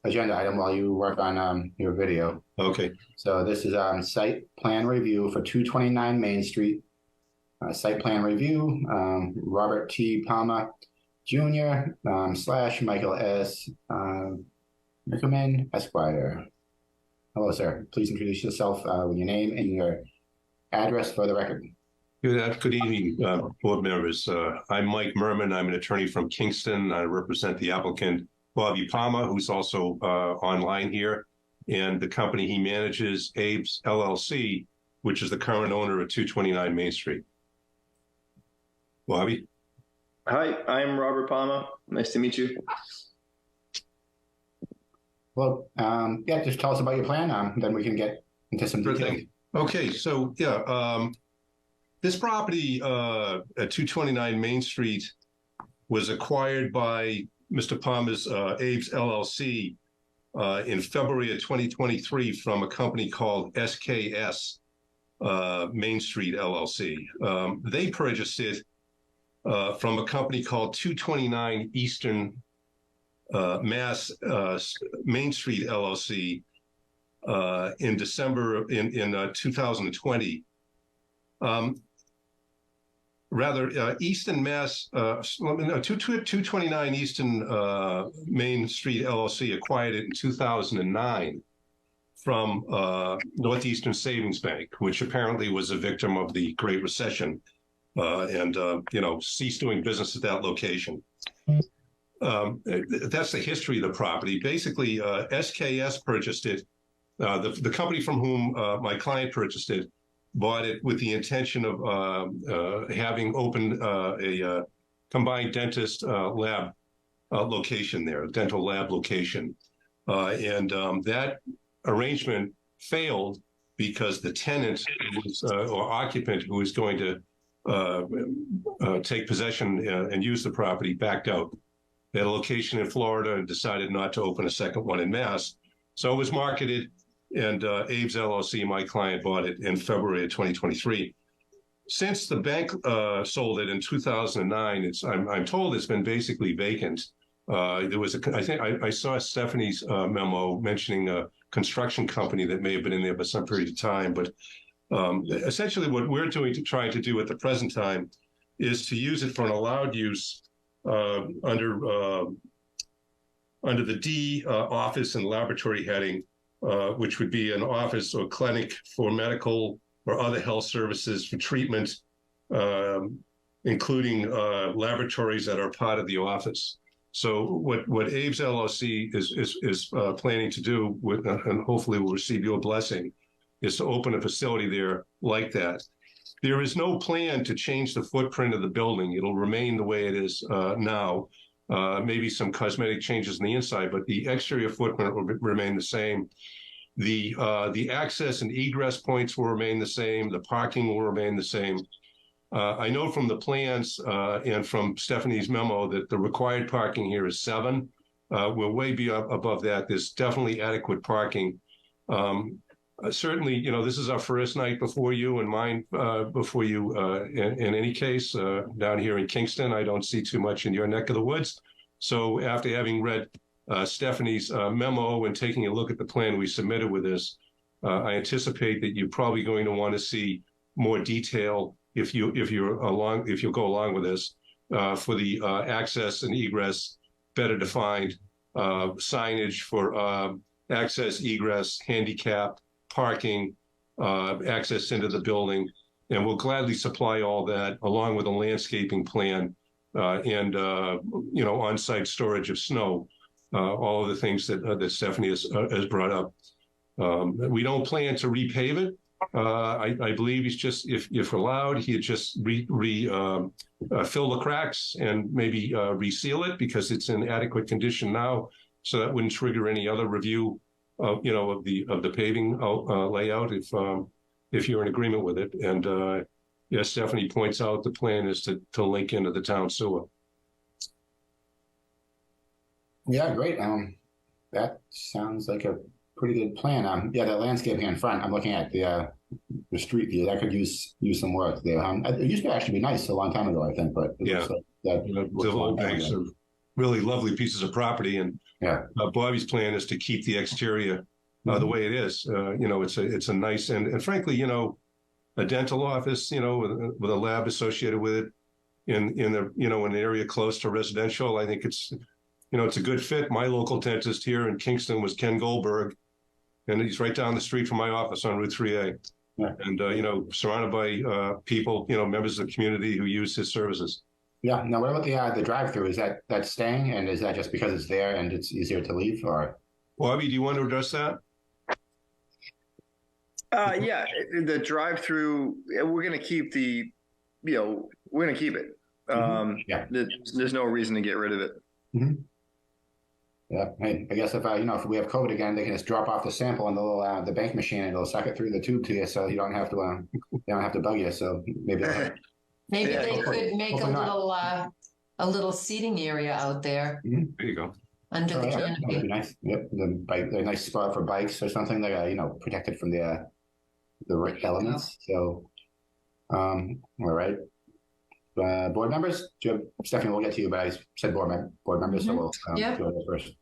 agenda item while you work on your video. Okay, So this is site plan review for 229 Main Street. Site plan review, Robert T. Palma Jr. / Michael S. Rickerman, Esquire. Hello, sir. Please introduce yourself with your name and your address for the record. good evening, board members. I'm Mike Merman. I'm an attorney from Kingston. I represent the applicant, Bobby Palma, who's also online here, and the company he manages, Abe's LLC, which is the current owner of 229 Main Street. Bobby? Hi, I'm Robert Palma. Nice to meet you. Well, yeah, just tell us about your plan, then we can get into some Sure details. thing. Okay, so yeah, this property at 229 Main Street was acquired by Mr. Palmer's Abe's LLC in February of 2023 from a company called SKS Main Street LLC. They purchased it from a company called 229 Eastern Mass Main Street LLC in December in 2020. Eastern Mass, 229 Eastern Main Street LLC acquired it in 2009 from Northeastern Savings Bank, which apparently was a victim of the Great Recession and ceased doing business at that location. That's the history of the property. Basically, SKS purchased it. The company from whom my client purchased it bought it with the intention of having opened a combined dentist lab location there, a dental lab location. And that arrangement failed because the tenant or occupant who was going to take possession and use the property backed out. They had a location in Florida and decided not to open a second one in Mass. So it was marketed, and Abe's LLC, my client, bought it in February of 2023. Since the bank sold it in 2009, I'm told it's been basically vacant. There was I saw Stephanie's memo mentioning a construction company that may have been in there for some period of time. But essentially, what we're trying to do at the present time is to use it for an allowed use under the D office and laboratory heading, which would be an office or clinic for medical or other health services for treatment, including laboratories that are part of the office. So what Abe's LLC is planning to do, with, and hopefully will receive your blessing, is to open a facility there like that. There is no plan to change the footprint of the building. It'll remain the way it is now. Maybe some cosmetic changes on the inside, but the exterior footprint will remain the same. The access and egress points will remain the same. The parking will remain the same. I know from the plans and from Stephanie's memo that the required parking here is 7. We're way above that. There's definitely adequate parking. Certainly, you know, this is our first night before you and mine before you in any case. Down here in Kingston, I don't see too much in your neck of the woods. So after having read Stephanie's memo and taking a look at the plan we submitted with this, I anticipate that you're probably going to want to see more detail if you'll go along with this for the access and egress better defined, signage for access, egress, handicap, parking, access into the building, and we'll gladly supply all that along with a landscaping plan and you know, on-site storage of snow, all of the things that Stephanie has brought up. We don't plan to repave it. I believe he's just, if allowed, he'd just fill the cracks and maybe reseal it because it's in adequate condition now. So that wouldn't trigger any other review of, you know, of the paving layout if you're in agreement with it. And yes, Stephanie points out the plan is to link into the town sewer. Yeah, great. That sounds like a pretty good plan. Yeah, that landscaping in front. I'm looking at the street view. That could use some work there. It used to actually be nice a long time ago, I think, but it looks like that the little banks are really lovely pieces of property, and yeah, Bobby's plan is to keep the exterior the way it is. You know, it's a nice and frankly, you know, a dental office, you know, with a lab associated with it in the, you know, an area close to residential. I think it's, you know, it's a good fit. My local dentist here in Kingston was Ken Goldberg, and he's right down the street from my office on Route 3A. Yeah. And, you know, surrounded by people, you know, members of the community who use his services. Yeah. Now, what about the drive-through? Is that staying, and is that just because it's there and it's easier to leave, or? Bobby, do you want to address that? Yeah, the drive-through, we're going to keep we're going to keep it. Yeah. There's no reason to get rid of it. Mm-hmm. Yeah, I guess if we have COVID again, they can just drop off the sample in the little the bank machine, and it'll suck it through the tube to you, so you don't have to bug you. So maybe they could make a little seating area out there. Mm-hmm. There you go. Under the canopy. That'd be nice. Yep, a nice spot for bikes or something like protected from the elements. So, all right. Board members, Stephanie, we'll get to you, but I said board members, so we'll go first.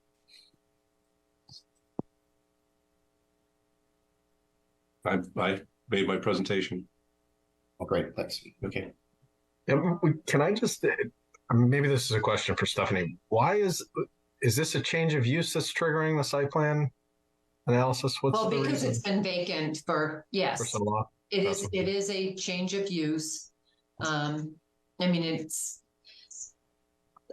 I made my presentation. Oh, great. Thanks. Okay. Can I just, maybe this is a question for Stephanie. Why is this a change of use that's triggering the site plan analysis? Because it's been vacant for so long. It is a change of use. I mean, it's,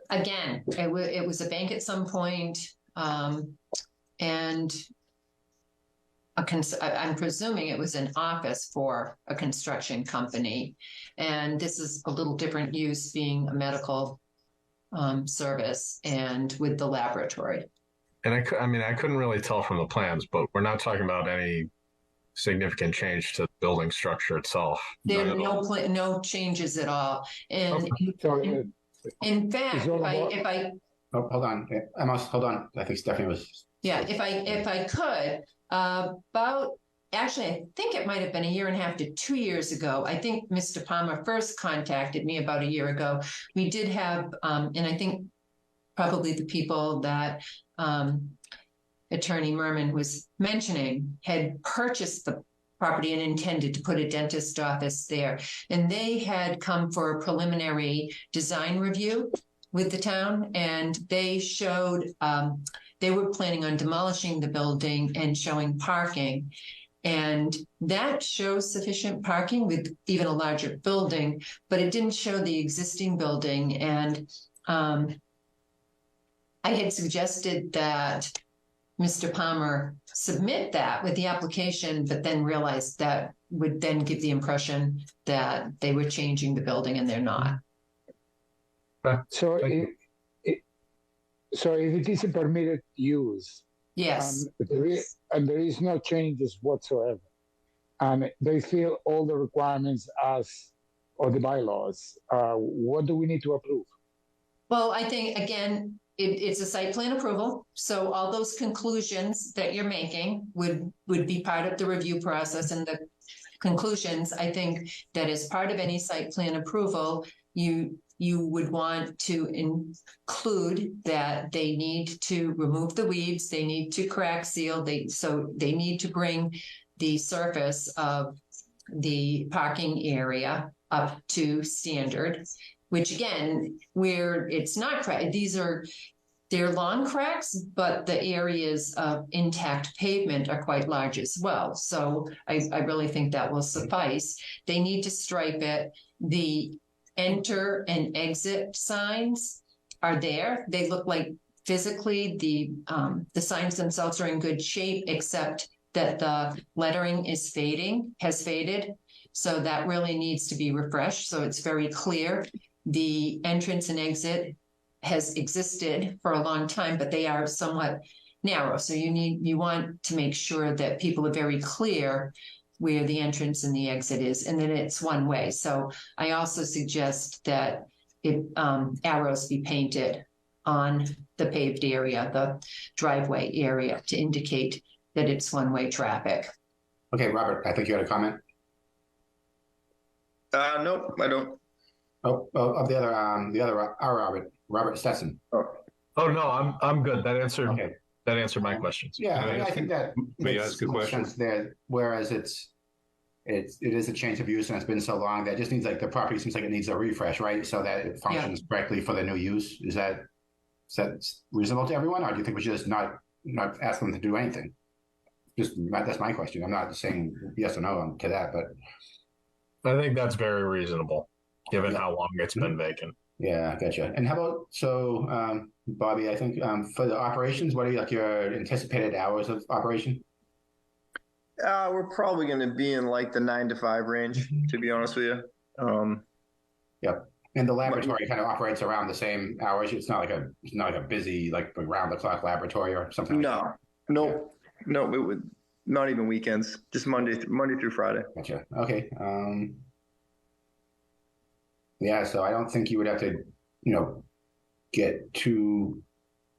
again, it was a bank at some point, and I'm presuming it was an office for a construction company, and this is a little different use, being a medical service and with the laboratory. And I couldn't really tell from the plans, but we're not talking about any significant change to the building structure itself. There are no changes at all. And in fact, if I hold on, hold on. I think Stephanie was. Yeah, if I could, actually, I think it might have been 1.5 to 2 years ago. I think Mr. Palmer first contacted me about a year ago. We did have, and I think probably the people that Attorney Merman was mentioning had purchased the property and intended to put a dentist office there. And they had come for a preliminary design review with the town, and they showed, they were planning on demolishing the building and showing parking. And that shows sufficient parking with even a larger building, but it didn't show the existing building. And I had suggested that Mr. Palmer submit that with the application, but then realized that would then give the impression that they were changing the building and they're not. So, Thank so if it is a permitted use, Yes. there is no changes whatsoever, and they fill all the requirements or the bylaws, what do we need to approve? Well, I think, again, it's a site plan approval. So all those conclusions that you're making would be part of the review process, and the conclusions, I think that as part of any site plan approval, you would want to include that they need to remove the weeds, they need to crack seal, so they need to bring the surface of the parking area up to standard, which again, where it's not cracked, they're long cracks, but the areas of intact pavement are quite large as well. So I really think that will suffice. They need to stripe it. The enter and exit signs are there. They look like physically the signs themselves are in good shape, except that the lettering has faded. So that really needs to be refreshed. So it's very clear. The entrance and exit has existed for a long time, but they are somewhat narrow. So you want to make sure that people are very clear where the entrance and the exit is, and then it's one way. So I also suggest that arrows be painted on the paved area, the driveway area, to indicate that it's one-way traffic. Okay, Robert, I think you had a comment. Nope, I don't. Of the other Robert Stetson. Oh no, I'm good. That answered Okay. that answered my questions. Yeah, I think that May I makes ask a more question? sense there. Whereas it is a change of use and it's been so long that it just needs, like, the property seems like it needs a refresh, right? So that it functions correctly for the new use. Is that reasonable to everyone, or do you think we should just not ask them to do anything? That's my question. I'm not saying yes or no to that, but I think that's very reasonable, given how long it's been vacant. yeah, gotcha. And how about Bobby? I think for the operations, what are your anticipated hours of operation? We're probably going to be in like the 9 to 5 range, to be honest with you. Yep. And the laboratory kind of operates around the same hours. It's not like a busy, like, around the clock laboratory or something. No, it would not even weekends, just Monday through Friday. Gotcha. Okay. Yeah. So I don't think you would have to, get too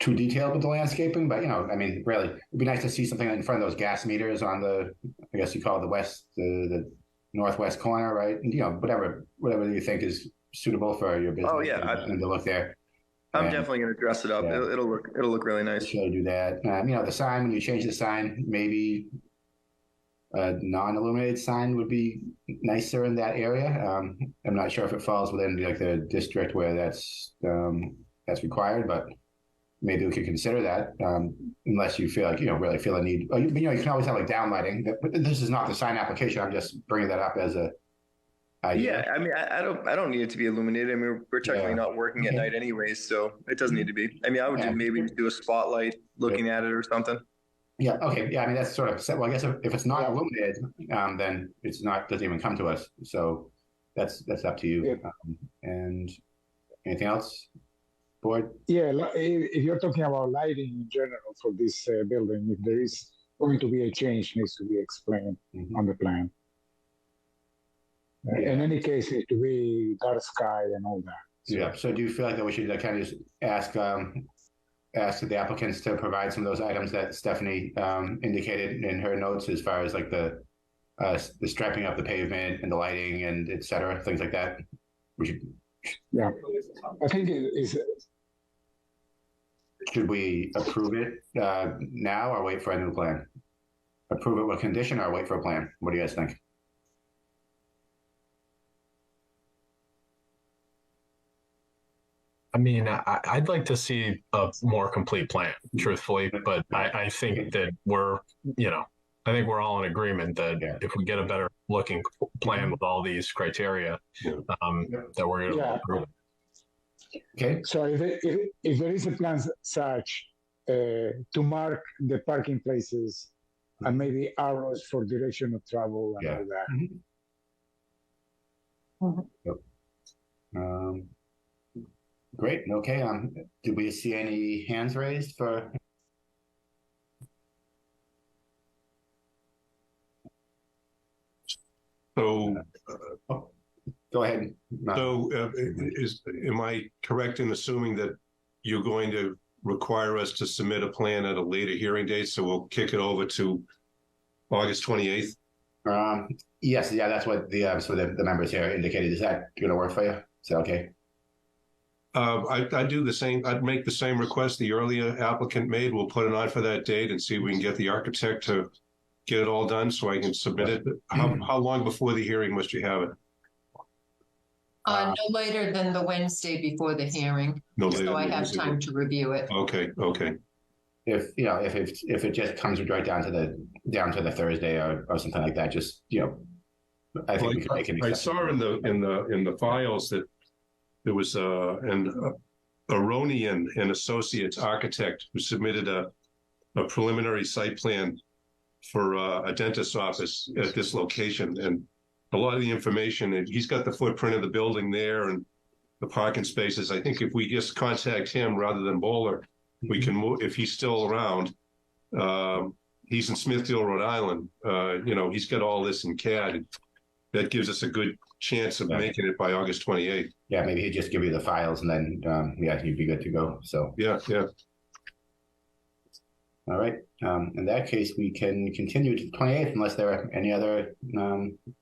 detailed with the landscaping, but I mean, really, it'd be nice to see something in front of those gas meters on I guess you call it the northwest corner, right? And, whatever you think is suitable for your business. Oh yeah, and to look there. I'm definitely going to dress it up. Yeah. It'll look really nice. Should do that. The sign, when you change the sign, maybe a non-illuminated sign would be nicer in that area. I'm not sure if it falls within the district where that's required, but maybe we could consider that, unless you feel like really feel a need. You can always have downlighting. But this is not the sign application. I'm just bringing that up as a idea. Yeah, I mean, I don't need it to be illuminated. I mean, we're technically not working at night anyways, so it doesn't need to be. I mean, I would maybe do a spotlight looking at it or something. Yeah. Okay. Yeah. I mean, that's sort of. Well, I guess if it's not illuminated, then it's doesn't even come to us. So that's up to you. Yeah. And anything else, board? Yeah, if you're talking about lighting in general for this building, if there is going to be a change, needs to be explained on the plan. In any case, it will be dark sky and all that. So. Yeah. So do you feel like that we should kind of just ask the applicants to provide some of those items that Stephanie indicated in her notes, as far as the striping of the pavement and the lighting and et cetera, things like that? We should. Yeah, I think it is. Should we approve it now or wait for a new plan? Approve it with condition or wait for a plan? What do you guys think? I mean, I'd like to see a more complete plan, truthfully, but I think that I think we're all in agreement that if we get a better looking plan with all these criteria, that we're going to approve it. Okay. So if there is a plan such to mark the parking places and maybe arrows for direction of travel and Yeah. all that. Yep. Great. Okay. Did we see any hands raised for? So, Go ahead. so am I correct in assuming that you're going to require us to submit a plan at a later hearing date? So we'll kick it over to August 28th? Yes. Yeah. That's what the members here indicated. Is that going to work for you? Is that okay? I'd do the same. I'd make the same request the earlier applicant made. We'll put it on for that date and see if we can get the architect to get it all done so I can submit it. How long before the hearing must you have it? No later than the Wednesday before the hearing, No later so I than have Wednesday. time to review it. Okay. If it just comes right down to the Thursday or something like that, just I think we can make it. I saw in the files that there was an Aronian and Associates architect who submitted a preliminary site plan for a dentist's office at this location, and a lot of the information, and he's got the footprint of the building there and the parking spaces. I think if we just contact him rather than Bowler, we can move, if he's still around. He's in Smithfield, Rhode Island. He's got all this in CAD. That gives us a good chance of making it by August 28th. Yeah, maybe he'd just give you the files and then you'd be good to go. So yeah. All right. In that case, we can continue to the 28th unless there are any other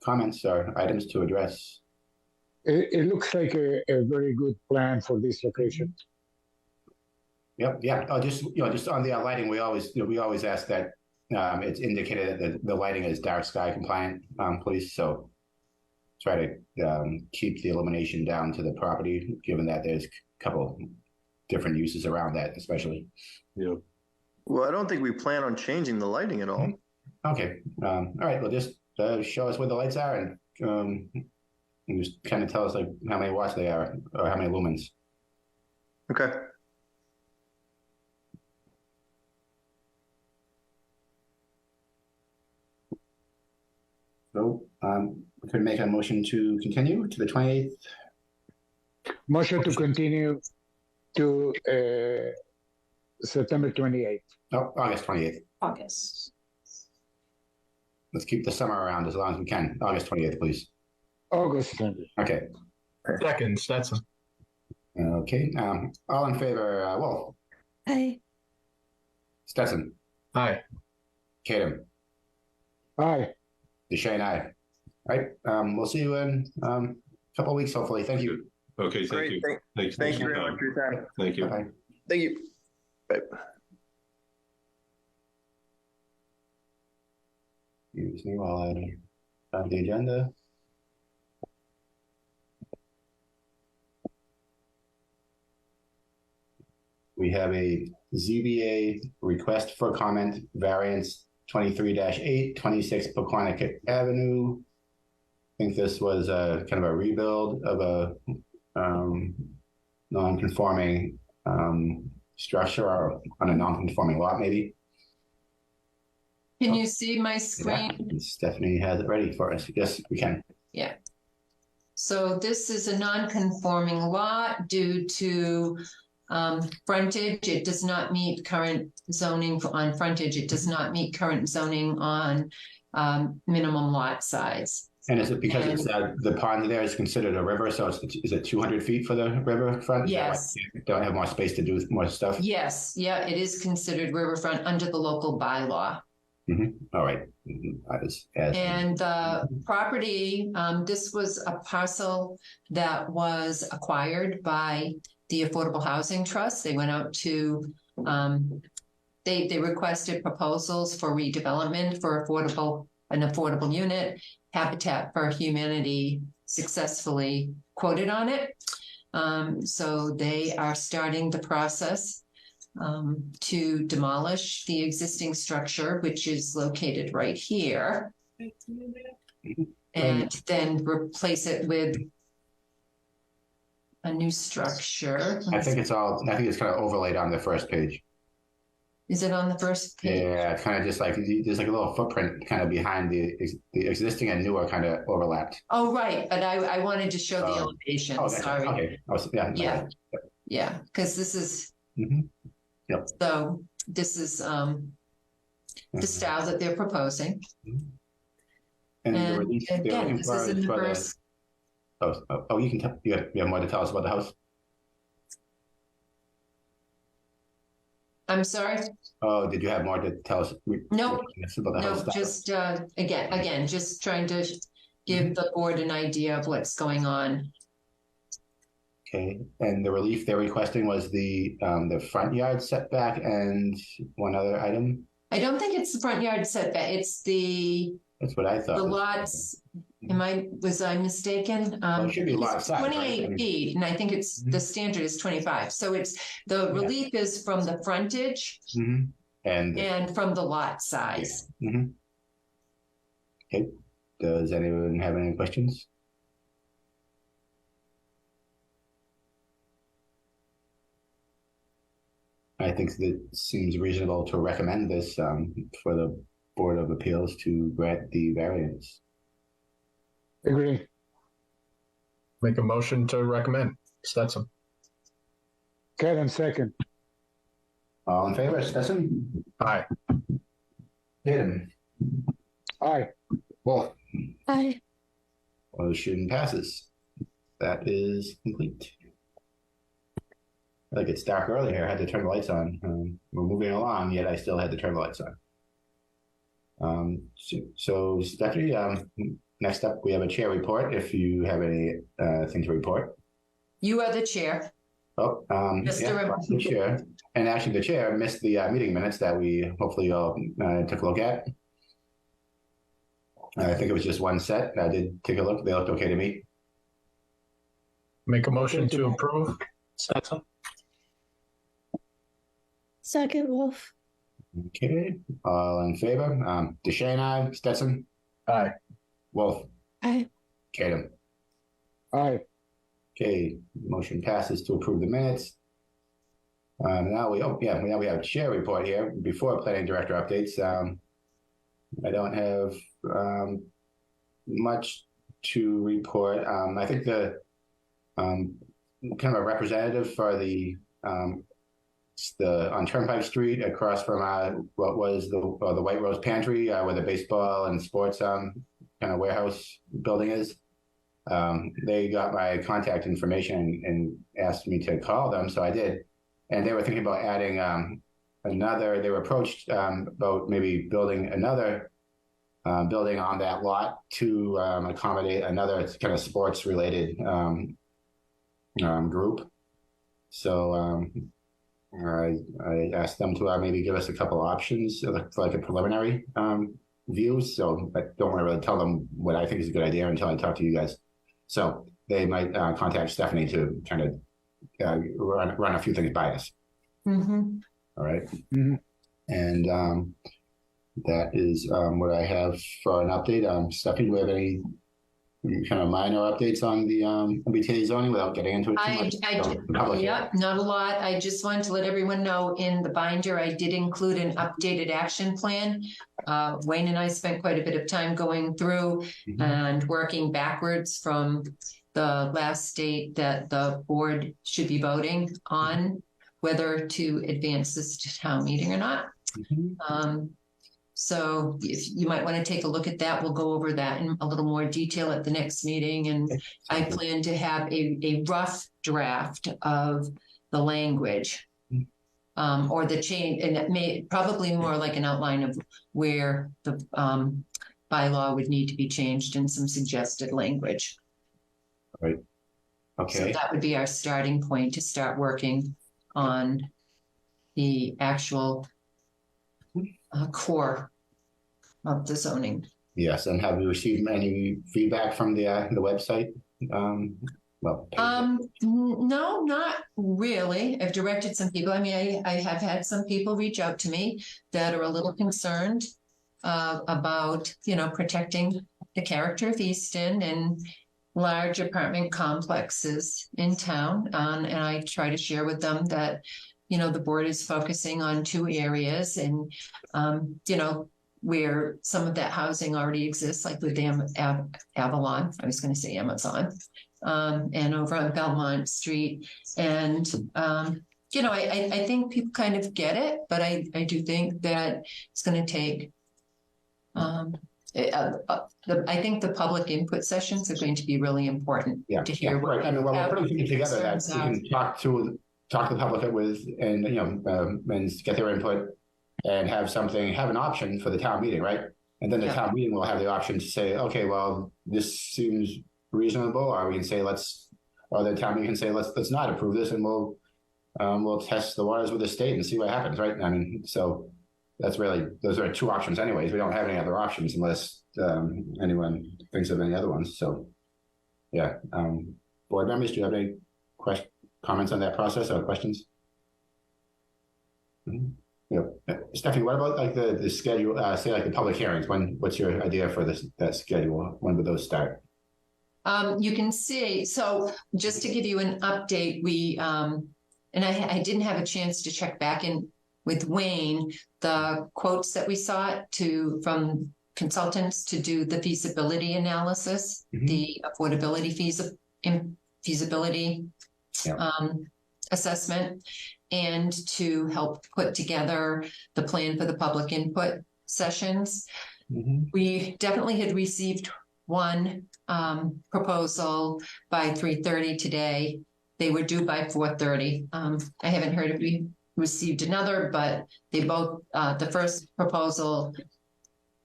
comments or items to address. It looks like a very good plan for this location. Yep. Yeah. Just on the lighting, we always ask that it's indicated that the lighting is dark sky compliant, please. So try to keep the illumination down to the property, given that there's a couple different uses around that, especially. Yeah. Well, I don't think we plan on changing the lighting at all. Okay. All right. Well, just show us where the lights are and just kind of tell us like how many watts they are or how many lumens. Okay. So we could make a motion to continue to the 28th. Motion to continue to September 28th. Oh, August 28th. August. Let's keep the summer around as long as we can. August 28th, please. August 20th. Okay. Second, Stetson. Okay. All in favor, Wolf, Aye. Stetson, Aye. Kadam, Aye. Deshane, aye. All right. We'll see you in a couple of weeks, hopefully. Thank you. Okay. Thank Great. you. Thank you very much for your time. Thank you. Bye-bye. Thank you. Bye. Excuse me while I find the agenda. We have a ZBA request for comment variance 23-8, 26 Pequannock Avenue. I think this was a kind of a rebuild of a non-conforming structure or on a non-conforming lot, maybe. Can you see my screen? Yeah, Stephanie has it ready for us. Yes, we can. Yeah. So this is a non-conforming lot due to frontage. It does not meet current zoning on frontage. It does not meet current zoning on minimum lot size. And is it because it's the pond there is considered a river? So is it 200 feet for the riverfront? Yes. Don't have more space to do more stuff? Yes. Yeah, it is considered riverfront under the local bylaw. Mm-hmm. All right. And the property, this was a parcel that was acquired by the Affordable Housing Trust. They went out to, they requested proposals for redevelopment for an affordable unit. Habitat for Humanity successfully quoted on it. So they are starting the process to demolish the existing structure, which is located right here, and then replace it with a new structure. I think it's kind of overlaid on the first page. Is it on the first page? Yeah, it's kind of just like there's like a little footprint kind of behind the existing and newer kind of overlapped. Oh, right, but I wanted to show the Oh. elevation, Oh, that's sorry. okay. Yeah. Yeah. Yeah, because this is, Mhm. Yep. so this is the style that they're proposing. And, the And release they're again, looking this for is in is the for first, you can tell, you have more to tell us about the house. I'm sorry, Oh, did you have more to tell us? No, about the house no, style? just again, just trying to give the board an idea of what's going on. Okay, and the relief they're requesting was the front yard setback and one other item. I don't think it's the front yard setback, it's That's what I thought. the lots. Was I mistaken? Well, it should be lot It's size, right? 28 feet, and I think it's the standard is 25. So it's the relief is from the frontage Mm-hmm. and from the lot size. Mm-hmm. Okay. Does anyone have any questions? I think that it seems reasonable to recommend this for the Board of Appeals to grant the variance. Agree. Make a motion to recommend. Stetson. Kevin, second. All in favor, Stetson? Aye. Hayden? Aye. Wolf? Aye. Motion passes. That is complete. Like it's dark early here. I had to turn the lights on. We're moving along, yet I still had to turn the lights on. So Stephanie, next up we have a chair report. If you have any thing to report. You are the chair. Oh, Mr. the chair. And actually, the chair missed the meeting minutes that we hopefully all took a look at. I think it was just one set. I did take a look. They looked okay to me. Make a motion to approve. Stetson. Second, Wolf. Okay. All in favor? DeShane, aye. Stetson? Aye. Wolf? Aye. Kadam? Aye. Okay. Motion passes to approve the minutes. Now we have chair report here before planning director updates. I don't have much to report. I think the kind of a representative for the on Turnpike Street across from what was the White Rose Pantry where the baseball and sports kind of warehouse building is. They got my contact information and asked me to call them, so I did. And they were thinking about adding they were approached about maybe building another building on that lot to accommodate another kind of sports related group. So I asked them to maybe give us a couple options for like a preliminary view. So I don't want to really tell them what I think is a good idea until I talk to you guys. So they might contact Stephanie to kind of run a few things by us. Mm-hmm. All right. Mm-hmm. And that is what I have for an update. Stephanie, do we have any kind of minor updates on the MBTA zoning without getting into it too much? Yeah, not a lot. I just wanted to let everyone know in the binder, I did include an updated action plan. Wayne and I spent quite a bit of time going through and working backwards from the last date that the board should be voting on whether to advance this to town meeting or not. So if you might want to take a look at that, we'll go over that in a little more detail at the next meeting. And I plan to have a rough draft of the language or the change, and it may probably more like an outline of where the bylaw would need to be changed and some suggested language. Right. Okay. So that would be our starting point to start working on the actual core of the zoning. Yes, and have you received any feedback from the website? No, not really. I've directed some people. I mean, I have had some people reach out to me that are a little concerned about, protecting the character of Easton large apartment complexes in town. And I try to share with them that, you know, the board is focusing on 2 areas and, you know, where some of that housing already exists, like with Avalon, I was going to say Amazon, and over on Belmont Street. And, you know, I think people kind of get it, but I do think that it's going to take, I think the public input sessions are going to be really important to hear what. Right. I mean, well, we're putting things together that we can talk to the public with, and you know, and get their input, and have an option for the town meeting, right? And then the town meeting will have the option to say, okay, well, this seems reasonable, or we can say or the town meeting can say let's not approve this, and we'll test the waters with the state and see what happens, right? I mean, so. That's really, those are 2 options anyways. We don't have any other options unless anyone thinks of any other ones. So, yeah. Board members, do you have any comments on that process or questions? Mm-hmm. Yeah. Stephanie, what about like the schedule, say like the public hearings? What's your idea for that schedule? When would those start? You can see, so just to give you an update, we, and I didn't have a chance to check back in with Wayne, the quotes that we sought from consultants to do the feasibility analysis, the affordability feasibility assessment, and to help put together the plan for the public input sessions. We definitely had received one proposal by 3:30 today. They were due by 4:30. I haven't heard if we received another, but they both, the first proposal,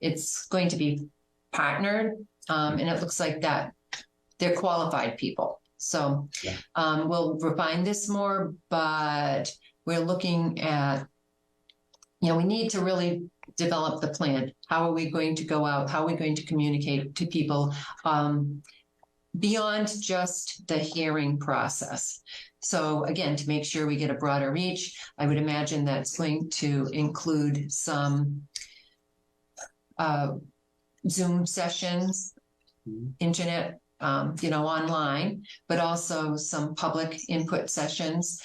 it's going to be partnered, and it looks like that they're qualified people. So we'll refine this more, but we're looking at, you know, we need to really develop the plan. How are we going to go out? How are we going to communicate to people beyond just the hearing process? So again, to make sure we get a broader reach, I would imagine that's going to include some Zoom sessions, internet, you know, online, but also some public input sessions.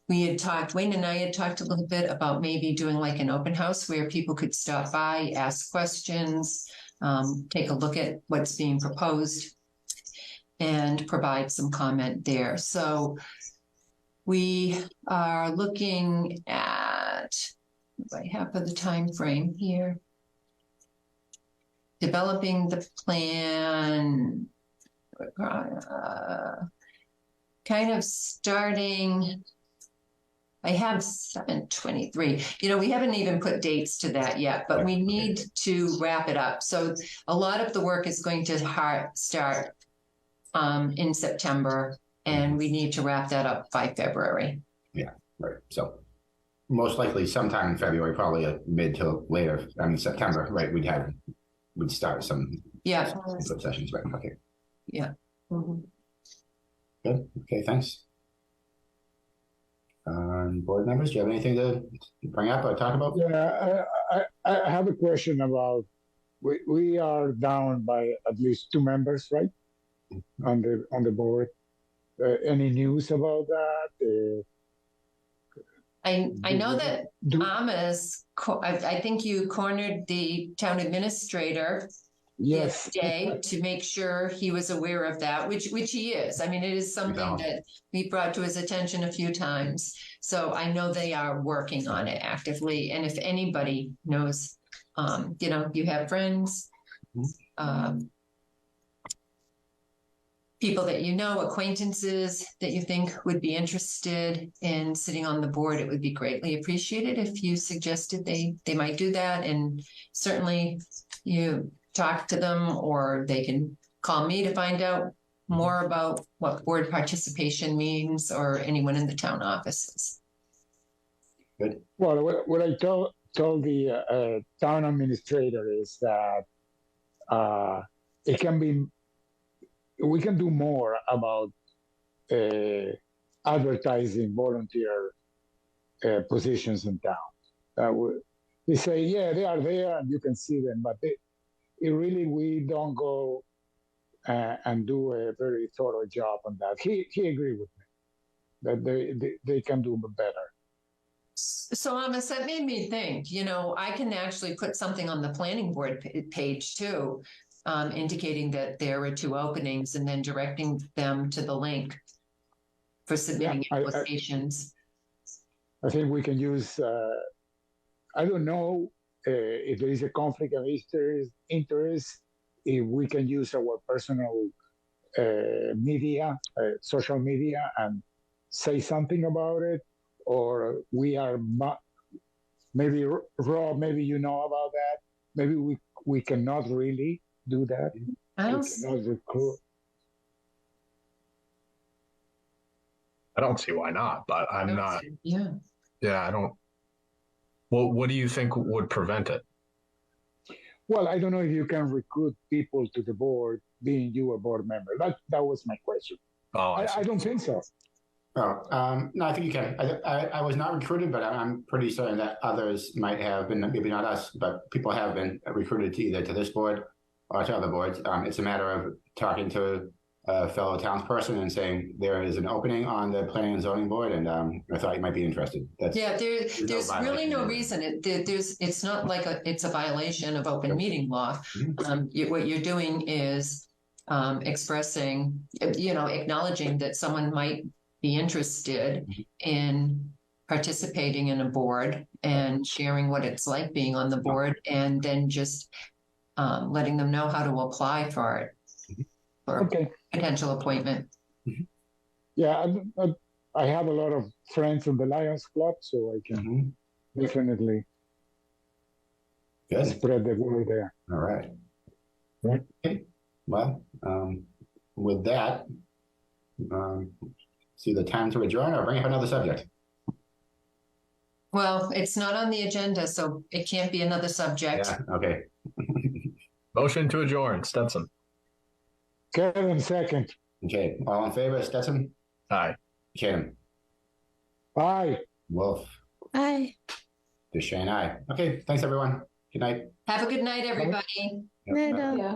Wayne and I had talked a little bit about maybe doing like an open house where people could stop by, ask questions, take a look at what's being proposed, and provide some comment there. So we are looking at, what do I have for the time frame here? Developing the plan, kind of starting, I have 7/23. You know, we haven't even put dates to that yet, but we need to wrap it up. So a lot of the work is going to start in September, and we need to wrap that up by February. Yeah, right. So most likely sometime in February, probably mid to later. I mean, September, right? We'd start some input sessions, right? Okay. Yeah. Good. Okay, thanks. Board members, do you have anything to bring up or talk about? Yeah, I have a question about, we are down by at least 2 members, right? On the board. Any news about that? I know that Amos, I think you cornered the town administrator yesterday to make sure he was aware of that, which he is. I mean, it is something that we brought to his attention a few times. So I know they are working on it actively. And if anybody knows, you know, you have friends, people that you know, acquaintances that you think would be interested in sitting on the board, it would be greatly appreciated if you suggested they might do that. And certainly you talk to them, or they can call me to find out more about what board participation means, or anyone in the town offices. Good. Well, what I told the town administrator is that we can do more about advertising volunteer positions in town. They say, yeah, they are there and you can see them, but we don't go and do a very thorough job on that. He agreed with me that they can do better. So Amos, that made me think, I can actually put something on the planning board page too, indicating that there are 2 openings and then directing them to the link for submitting applications. I think we can use, I don't know if there is a conflict of interest, if we can use our personal media, social media, and say something about it, or we are, maybe Rob, maybe you know about that. Maybe we cannot really do that. I don't see why not, but I'm not. Yeah. Yeah, I don't. Well, what do you think would prevent it? Well, I don't know if you can recruit people to the board, being you a board member. That was my question. Oh, I don't think so. Oh, no, I think you can. I was not recruited, but I'm pretty certain that others might have been, maybe not us, but people have been recruited to either to this board or to other boards. It's a matter of talking to a fellow townsperson and saying there is an opening on the planning and zoning board, and I thought you might be interested. There's really no reason. It's not like it's a violation of open meeting law. What you're doing is expressing, acknowledging that someone might be interested in participating in a board and sharing what it's like being on the board, and then just letting them know how to apply for it. For potential appointment. Yeah, I have a lot of friends in the Lions Club, so I can definitely spread the word there. All right. Right. Okay. Well, with that, see the time to adjourn or bring up another subject. Well, it's not on the agenda, so it can't be another subject. Yeah. Okay. Motion to adjourn, Stetson. Kevin, second. Okay. All in favor, Stetson? Aye. Kim? Aye. Wolf? Aye. DeShane, aye. Okay. Thanks, everyone. Good night. Have a good night, everybody. Yep. Night, Bye. all. Yeah.